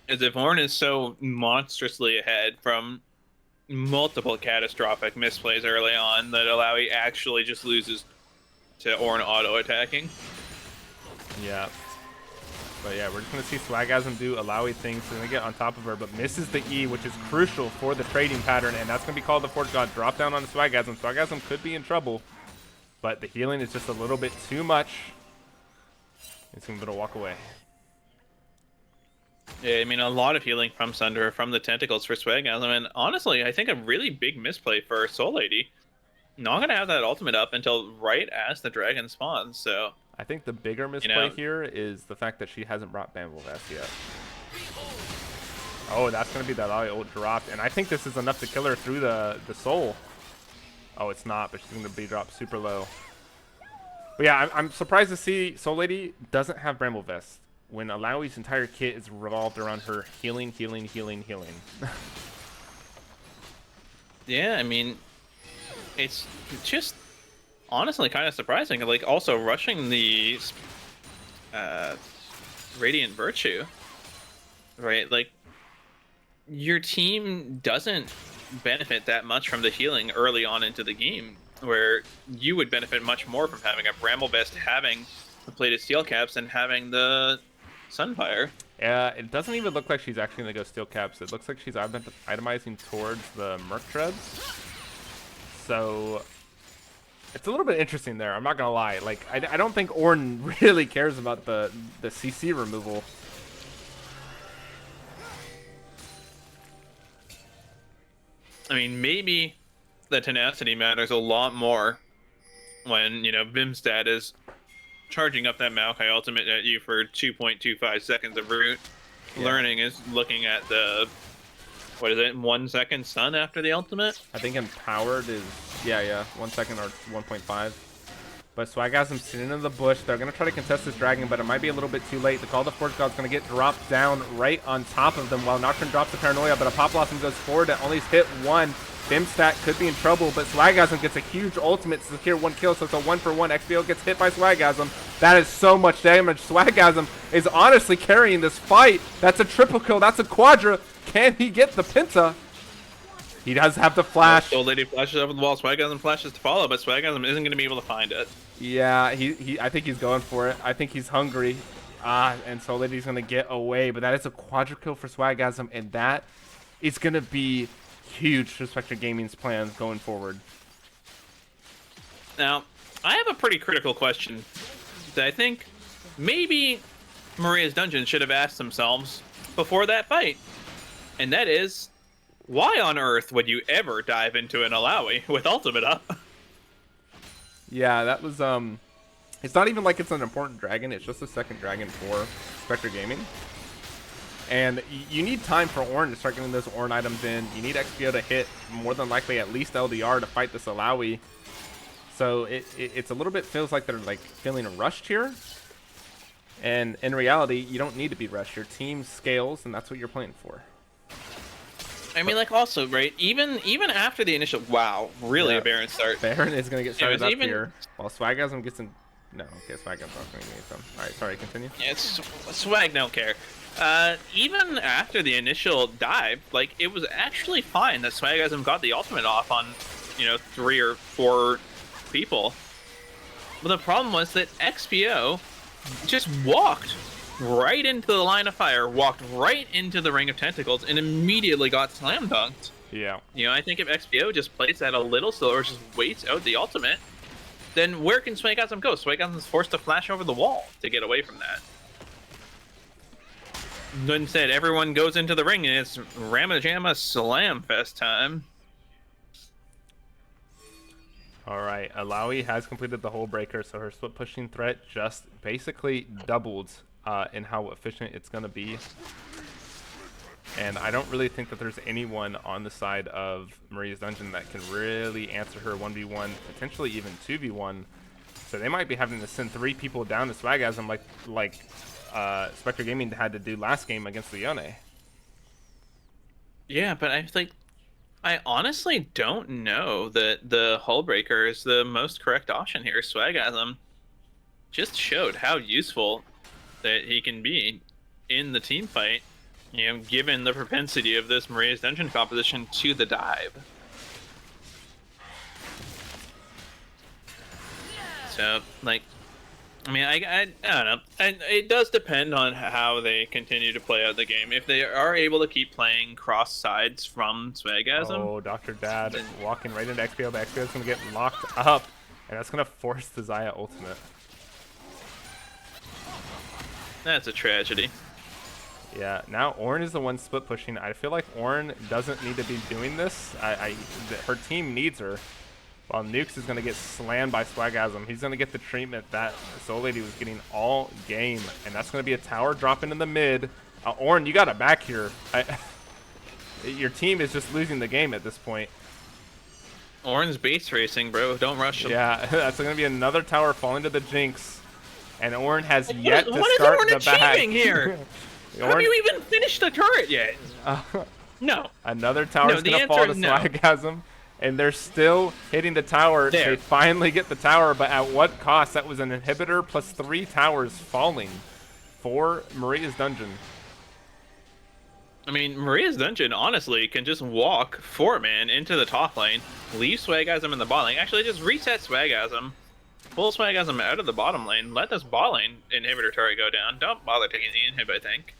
is if Ornn is so monstrously ahead from multiple catastrophic misplays early on that Alawi actually just loses to Ornn auto-attacking. Yeah. But yeah, we're just going to see Swagasm do Alawi things. They're going to get on top of her, but misses the E, which is crucial for the trading pattern, and that's going to be called the Forge God. Drop down on the Swagasm. Swagasm could be in trouble, but the healing is just a little bit too much. It's going to walk away. Yeah, I mean, a lot of healing from Sunder, from the tentacles for Swagasm, and honestly, I think a really big misplay for Soul Lady. Not going to have that ultimate up until right as the dragon spawns, so... I think the bigger misplay here is the fact that she hasn't brought Bamble Vest yet. Oh, that's going to be that Alawi ult dropped, and I think this is enough to kill her through the soul. Oh, it's not, but she's going to be dropped super low. But yeah, I'm surprised to see Soul Lady doesn't have Bramble Vest when Alawi's entire kit is revolved around her healing, healing, healing, healing. Yeah, I mean, it's just honestly kind of surprising. Like, also rushing the uh, Radiant Virtue, right? Like, your team doesn't benefit that much from the healing early on into the game, where you would benefit much more from having a Bramble Best, having the plated steel caps, and having the Sunfire. Yeah, it doesn't even look like she's actually going to go steel caps. It looks like she's itemizing towards the Merc Treads. So it's a little bit interesting there. I'm not going to lie. Like, I don't think Ornn really cares about the CC removal. I mean, maybe the tenacity matters a lot more when, you know, Vimstad is charging up that Maokai ultimate at you for 2.25 seconds of root. Yeah. Learning is looking at the, what is it, 1 second stun after the ultimate? I think empowered is, yeah, 1 second or 1.5. But Swagasm's sitting in the bush. They're going to try to contest this dragon, but it might be a little bit too late. The Call of the Forge God's going to get dropped down right on top of them while Nocturne drops the Paranoia, but a Pop Blossom goes forward to only hit one. Bimstat could be in trouble, but Swagasm gets a huge ultimate to secure 1 kill, so it's a 1-for-1. XPO gets hit by Swagasm. That is so much damage. Swagasm is honestly carrying this fight. That's a triple kill. That's a quadra. Can he get the penta? He does have the flash. Soul Lady flashes over the wall. Swagasm flashes to follow, but Swagasm isn't going to be able to find it. Yeah, I think he's going for it. I think he's hungry. And Soul Lady's going to get away, but that is a quadra kill for Swagasm, and that is going to be huge for Spectre Gaming's plans going forward. Now, I have a pretty critical question that I think maybe Maria's Dungeon should have asked themselves before that fight. And that is, why on earth would you ever dive into an Alawi with ultimate up? Yeah, that was, it's not even like it's an important dragon. It's just a second dragon for Spectre Gaming. And you need time for Ornn to start getting those Ornn items in. You need XPO to hit more than likely at least LDR to fight this Alawi. So it's a little bit feels like they're like feeling rushed here. And in reality, you don't need to be rushed. Your team scales, and that's what you're playing for. I mean, like, also, right, even after the initial, wow, really Yeah. a Baron start. Baron is going to get started up even- here. While Swagasm gets in... No, okay, Swagasm's not going to get them. Alright, sorry, continue. Yeah, Swag don't care. Even after the initial dive, like, it was actually fine that Swagasm got the ultimate off on, you know, 3 or 4 people. But the problem was that XPO just walked right into the line of fire, walked right into the ring of tentacles, and immediately got slam dunked. Yeah. You know, I think if XPO just plays that a little slower, just waits out the ultimate, then where can Swagasm go? Swagasm's forced to flash over the wall to get away from that. Instead, everyone goes into the ring, and it's Ramajama Slam Fest time. Alright, Alawi has completed the whole breaker, so her split pushing threat just basically doubled in how efficient it's going to be. And I don't really think that there's anyone on the side of Maria's Dungeon that can really answer her 1v1, potentially even 2v1. So they might be having to send 3 people down to Swagasm like Spectre Gaming had to do last game against Leone. Yeah, but I honestly don't know that the Hullbreaker is the most correct option here. Swagasm just showed how useful that he can be in the team fight, you know, given the propensity of this Maria's Dungeon composition to the dive. So, like, I mean, I don't know. It does depend on how they continue to play out the game. If they are able to keep playing cross sides from Swagasm. Oh, Dr. Dad walking right into XPO, but XPO is going to get locked up, and that's going to force the Xayah ultimate. That's a tragedy. Yeah, now Ornn is the one split pushing. I feel like Ornn doesn't need to be doing this. Her team needs her. While Nukes is going to get slammed by Swagasm. He's going to get the treatment that Soul Lady was getting all game. And that's going to be a tower drop into the mid. Ornn, you got it back here. Your team is just losing the game at this point. Ornn's base racing, bro. Don't rush him. Yeah, that's going to be another tower falling to the Jinx. And Ornn has yet to What start is Ornn the back. achieving here? Have you even finished the turret yet? No. Another tower is the going to fall answer to is no. Swagasm. and they're still hitting the tower. There. They finally get the tower, but at what cost? That was an inhibitor plus 3 towers falling for Maria's Dungeon. I mean, Maria's Dungeon, honestly, can just walk 4-man into the top lane, leave Swagasm in the bot lane, actually just reset Swagasm, pull Swagasm out of the bottom lane, let this bot lane inhibitor turret go down, don't bother taking the inhib, I think.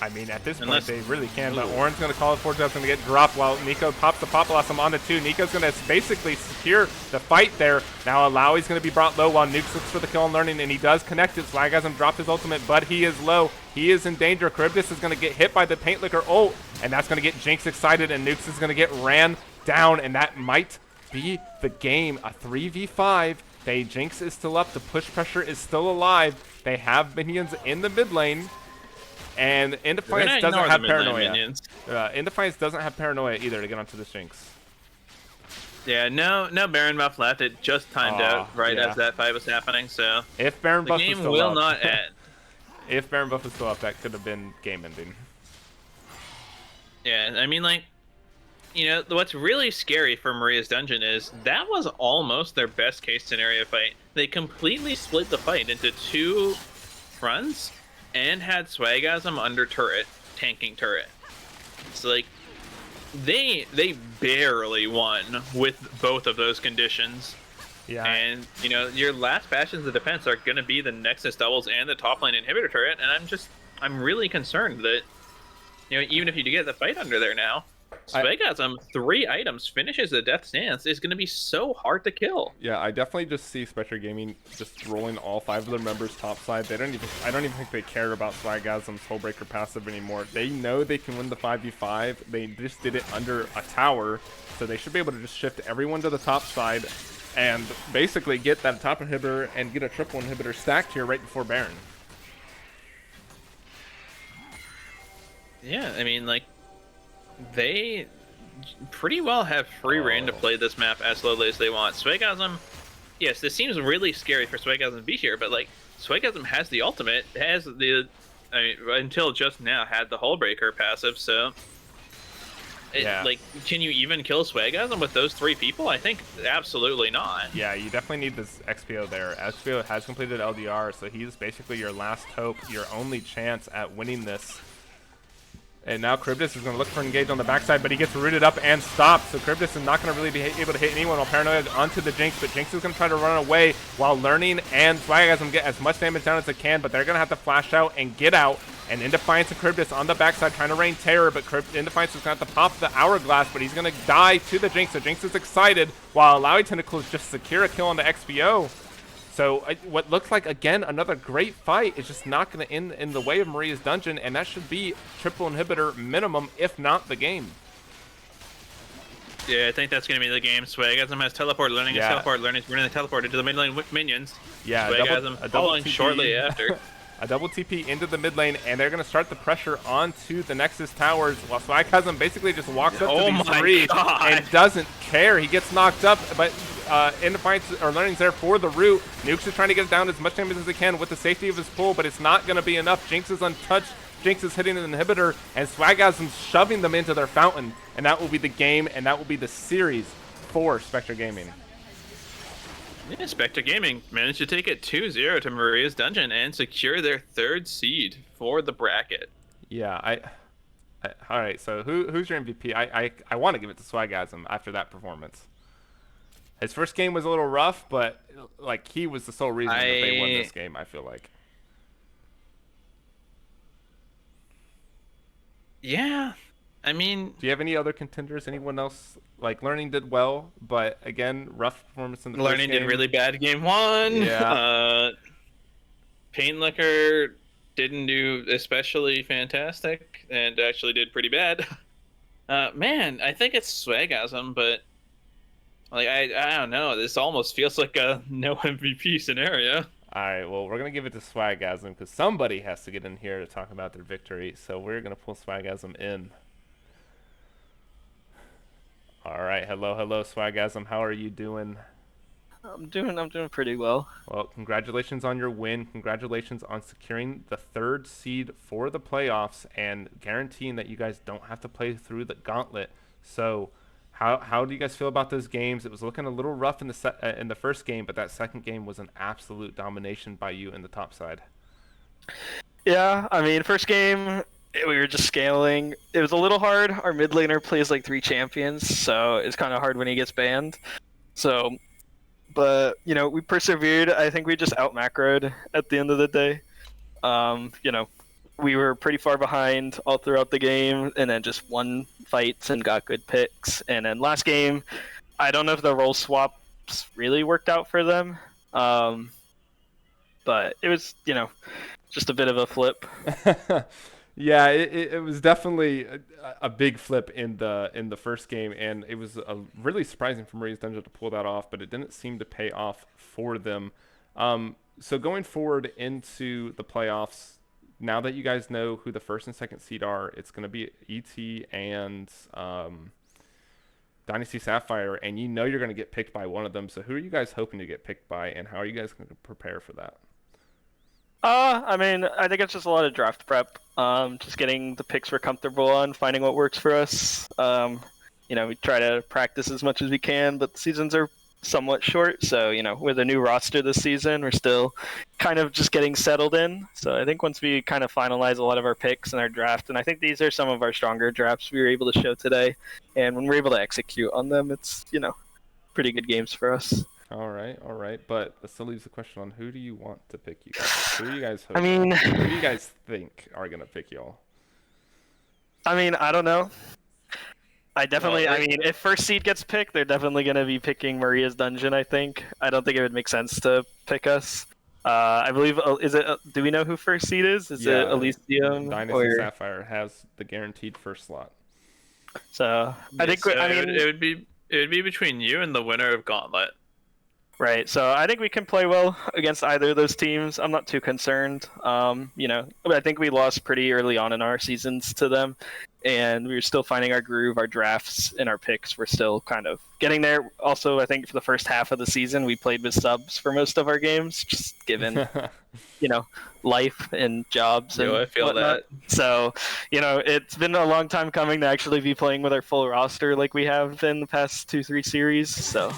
I mean, at this Unless- point, they really can, but Orin's going to call it for Jeff's going to get dropped while Nico pops the Pop Blossom onto 2. Nico's going to basically secure the fight there. Now Alawi's going to be brought low while Nukes looks for the kill on Learning, and he does connect it. Swag hasn't dropped his ultimate, but he is low. He is in danger. Charybdis is going to get hit by the Paint Licker ult, and that's going to get Jinx excited, and Nukes is going to get ran down, and that might be the game. A 3v5. Jinx is still up. The push pressure is still alive. They have minions in the mid lane. And Indefiance doesn't have paranoia. Indefiance doesn't have paranoia either to get onto this Jinx. Yeah, no Baron buff left. It just timed out right yeah. as that fight was happening, so If Baron the buff was game still will up, not end. if Baron buff was still up, that could have been game ending. Yeah, I mean, like, you know, what's really scary for Maria's Dungeon is that was almost their best case scenario fight. They completely split the fight into 2 fronts and had Swagasm under turret, tanking turret. So, like, they barely won with both of those conditions. Yeah. And, you know, your last bastions of defense are going to be the Nexus doubles and the top lane inhibitor turret, and I'm really concerned that, you know, even if you do get the fight under there now, Swagasm, 3 items, finishes the Death Stance, is going to be so hard to kill. Yeah, I definitely just see Spectre Gaming just rolling all 5 of their members topside. I don't even think they care about Swagasm's Hullbreaker passive anymore. They know they can win the 5v5. They just did it under a tower, so they should be able to just shift everyone to the top side and basically get that top inhibitor and get a triple inhibitor stacked here right before Baron. Yeah, I mean, like, they pretty well have free reign to play this map as slowly as they want. Swagasm, yes, this seems really scary for Swagasm to be here, but, like, Swagasm has the ultimate, has the, I mean, until just now, had the Hullbreaker passive, so... Like, can you even kill Swagasm with those 3 people? I think absolutely not. Yeah, you definitely need this XPO there. XPO has completed LDR, so he's basically your last hope, your only chance at winning this. And now Charybdis is going to look for an engage on the backside, but he gets rooted up and stopped. So Charybdis is not going to really be able to hit anyone while Paranoia is onto the Jinx, but Jinx is going to try to run away while Learning and Swagasm get as much damage down as they can, but they're going to have to flash out and get out. And Indefiance and Charybdis on the backside trying to rain terror, but Indefiance is going to have to pop the Hourglass, but he's going to die to the Jinx. So Jinx is excited while allowing Tentacles just secure a kill on the XPO. So what looks like, again, another great fight is just not going to end in the way of Maria's Dungeon, and that should be triple inhibitor minimum, if not the game. Yeah, I think that's going to be the game. Swagasm has teleport, Learning is teleport, Learning is running the teleport into the mid lane with minions. Yeah, Swagasm following shortly after. A double TP into the mid lane, and they're going to start the pressure onto the Nexus towers while Swagasm basically just walks up to these 3 and doesn't care. He gets knocked up, but Indefiance or Learning's there for the root. Nukes is trying to get it down as much damage as he can with the safety of his pull, but it's not going to be enough. Jinx is untouched. Jinx is hitting an inhibitor, and Swagasm's shoving them into their fountain, and that will be the game, and that will be the series for Spectre Gaming. Yeah, Spectre Gaming managed to take it 2-0 to Maria's Dungeon and secure their 3rd seed for the bracket. Yeah, all right, so who's your MVP? I want to give it to Swagasm after that performance. His first game was a little rough, but like he was the sole reason that they won this game, I feel like. Yeah, I mean... Do you have any other contenders? Anyone else? Like, Learning did well, but again, rough performance in the Learning first game. did really bad game 1. Yeah. Pain Licker didn't do especially fantastic and actually did pretty bad. Man, I think it's Swagasm, but like I don't know. This almost feels like a no MVP scenario. All right, well, we're going to give it to Swagasm because somebody has to get in here to talk about their victory, so we're going to pull Swagasm in. All right, hello, Swagasm. How are you doing? I'm doing pretty well. Well, congratulations on your win. Congratulations on securing the 3rd seed for the playoffs and guaranteeing that you guys don't have to play through the gauntlet. So, How do you guys feel about those games? It was looking a little rough in the first game, but that second game was an absolute domination by you in the top side. Yeah, I mean, first game we were just scaling. It was a little hard. Our mid laner plays like 3 champions, so it's kind of hard when he gets banned. So, but we persevered. I think we just out macroed at the end of the day. We were pretty far behind all throughout the game, and then just won fights and got good picks. And then last game, I don't know if the role swaps really worked out for them, but it was just a bit of a flip. Yeah, it was definitely a big flip in the first game, and it was really surprising for Maria's Dungeon to pull that off, but it didn't seem to pay off for them. So going forward into the playoffs, now that you guys know who the first and second seed are, it's going to be ET and Dynasty Sapphire, and you're going to get picked by one of them. So who are you guys hoping to get picked by, and how are you guys going to prepare for that? I mean, I think it's just a lot of draft prep. Just getting the picks we're comfortable on, finding what works for us. We try to practice as much as we can, but the seasons are somewhat short. So, with a new roster this season, we're still kind of just getting settled in. So I think once we kind of finalize a lot of our picks and our draft, and I think these are some of our stronger drafts we were able to show today. And when we're able to execute on them, it's, pretty good games for us. All right. But that still leaves the question on who do you want to pick you guys? Who are you guys I hoping? mean, Who do you guys think are going to pick y'all? I mean, I don't know. If first seed gets picked, they're definitely going to be picking Maria's Dungeon, I think. I don't think it would make sense to pick us. I believe, do we know who first seed is? Is it Elysium? Dynasty Sapphire has the guaranteed first slot. So, I think, it would be between you and the winner of Gauntlet. Right, so I think we can play well against either of those teams. I'm not too concerned. I think we lost pretty early on in our seasons to them, and we were still finding our groove, our drafts, and our picks. We're still kind of getting there. Also, I think for the first half of the season, we played with subs for most of our games, just given, life and jobs and I feel whatnot. that. So, it's been a long time coming to actually be playing with our full roster like we have in the past 2-3 series, so...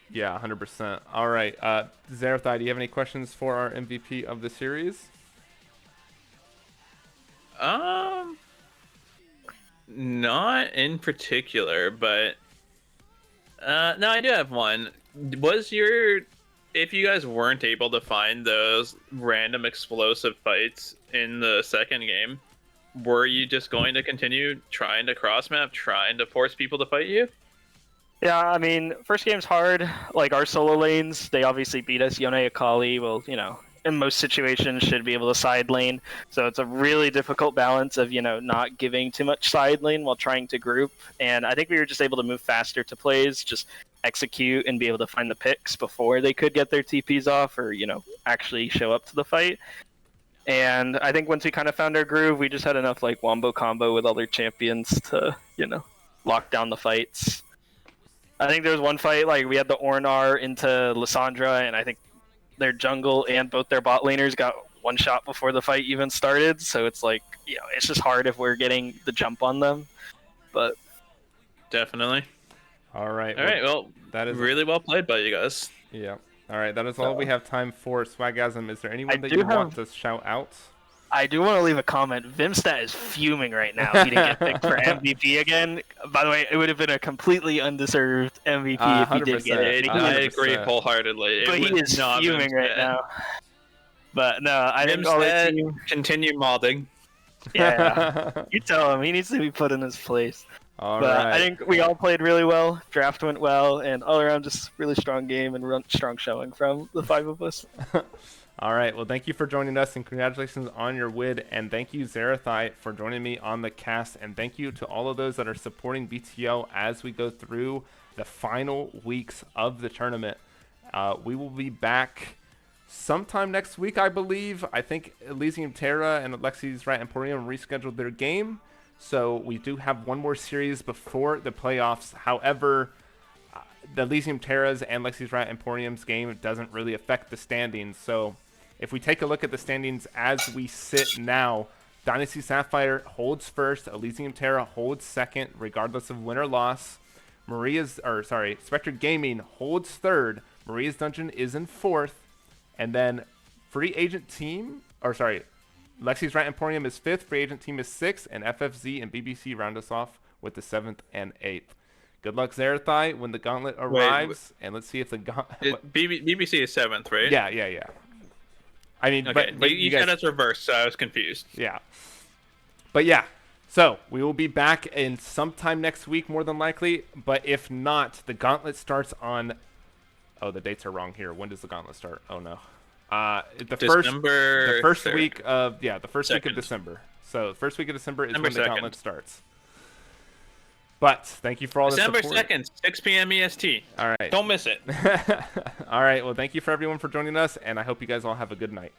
Yeah, 100%. All right. Zerathai, do you have any questions for our MVP of the series? Not in particular, but no, I do have one. If you guys weren't able to find those random explosive fights in the second game, were you just going to continue trying to cross map, trying to force people to fight you? Yeah, I mean, first game's hard. Like, our solo lanes, they obviously beat us. Yone Akali will, in most situations should be able to side lane. So it's a really difficult balance of, not giving too much side lane while trying to group. And I think we were just able to move faster to plays, just execute and be able to find the picks before they could get their TPs off or, actually show up to the fight. And I think once we kind of found our groove, we just had enough, like, wombo combo with other champions to, lock down the fights. I think there was one fight, like, we had the Ornar into Lissandra, and I think their jungle and both their bot laners got one shot before the fight even started, so it's like, it's just hard if we're getting the jump on them, but... Definitely. All right. Well, that is really well played by you guys. Yeah. All right, that is all we have time for. Swagasm, is there anyone that you want to shout out? I do want to leave a comment. Vimstat is fuming right now. He didn't get picked for MVP again. By the way, it would have been a completely undeserved MVP if he did get it. I agree wholeheartedly. But he is fuming right now. But no, I think all the team... Continue modding. Yeah, you tell him. He needs to be put in his place. All but right. I think we all played really well. Draft went well, and all around just really strong game and strong showing from the 5 of us. All right. Well, thank you for joining us, and congratulations on your win. And thank you, Zerathai, for joining me on the cast. And thank you to all of those that are supporting BTL as we go through the final weeks of the tournament. We will be back sometime next week, I believe. I think Elysium Terra and Alexi's Rat Emporium rescheduled their game. So we do have one more series before the playoffs. However, the Elysium Terras and Lexi's Rat Emporium's game doesn't really affect the standings. So if we take a look at the standings as we sit now, Dynasty Sapphire holds first. Elysium Terra holds second, regardless of win or loss. Spectre Gaming holds third. Maria's Dungeon is in fourth. And then Lexi's Rat Emporium is fifth. Free Agent Team is sixth. And FFZ and BBC round us off with the seventh and eighth. Good luck, Zerathai, when the gauntlet arrives. And let's see if the gauntlet... BBC is 7th, right? Yeah. I mean, Okay, but you guys... said it's reversed, so I was confused. Yeah. But yeah. So, we will be back in sometime next week, more than likely. But if not, the gauntlet starts on... Oh, the dates are wrong here. When does the gauntlet start? Oh, no. The first week of December. So, the first week of December is when the gauntlet starts. But thank you for all the support. December 2nd, 6 p.m. EST. All right. Don't miss it. All right. Well, thank you for everyone for joining us, and I hope you guys all have a good night.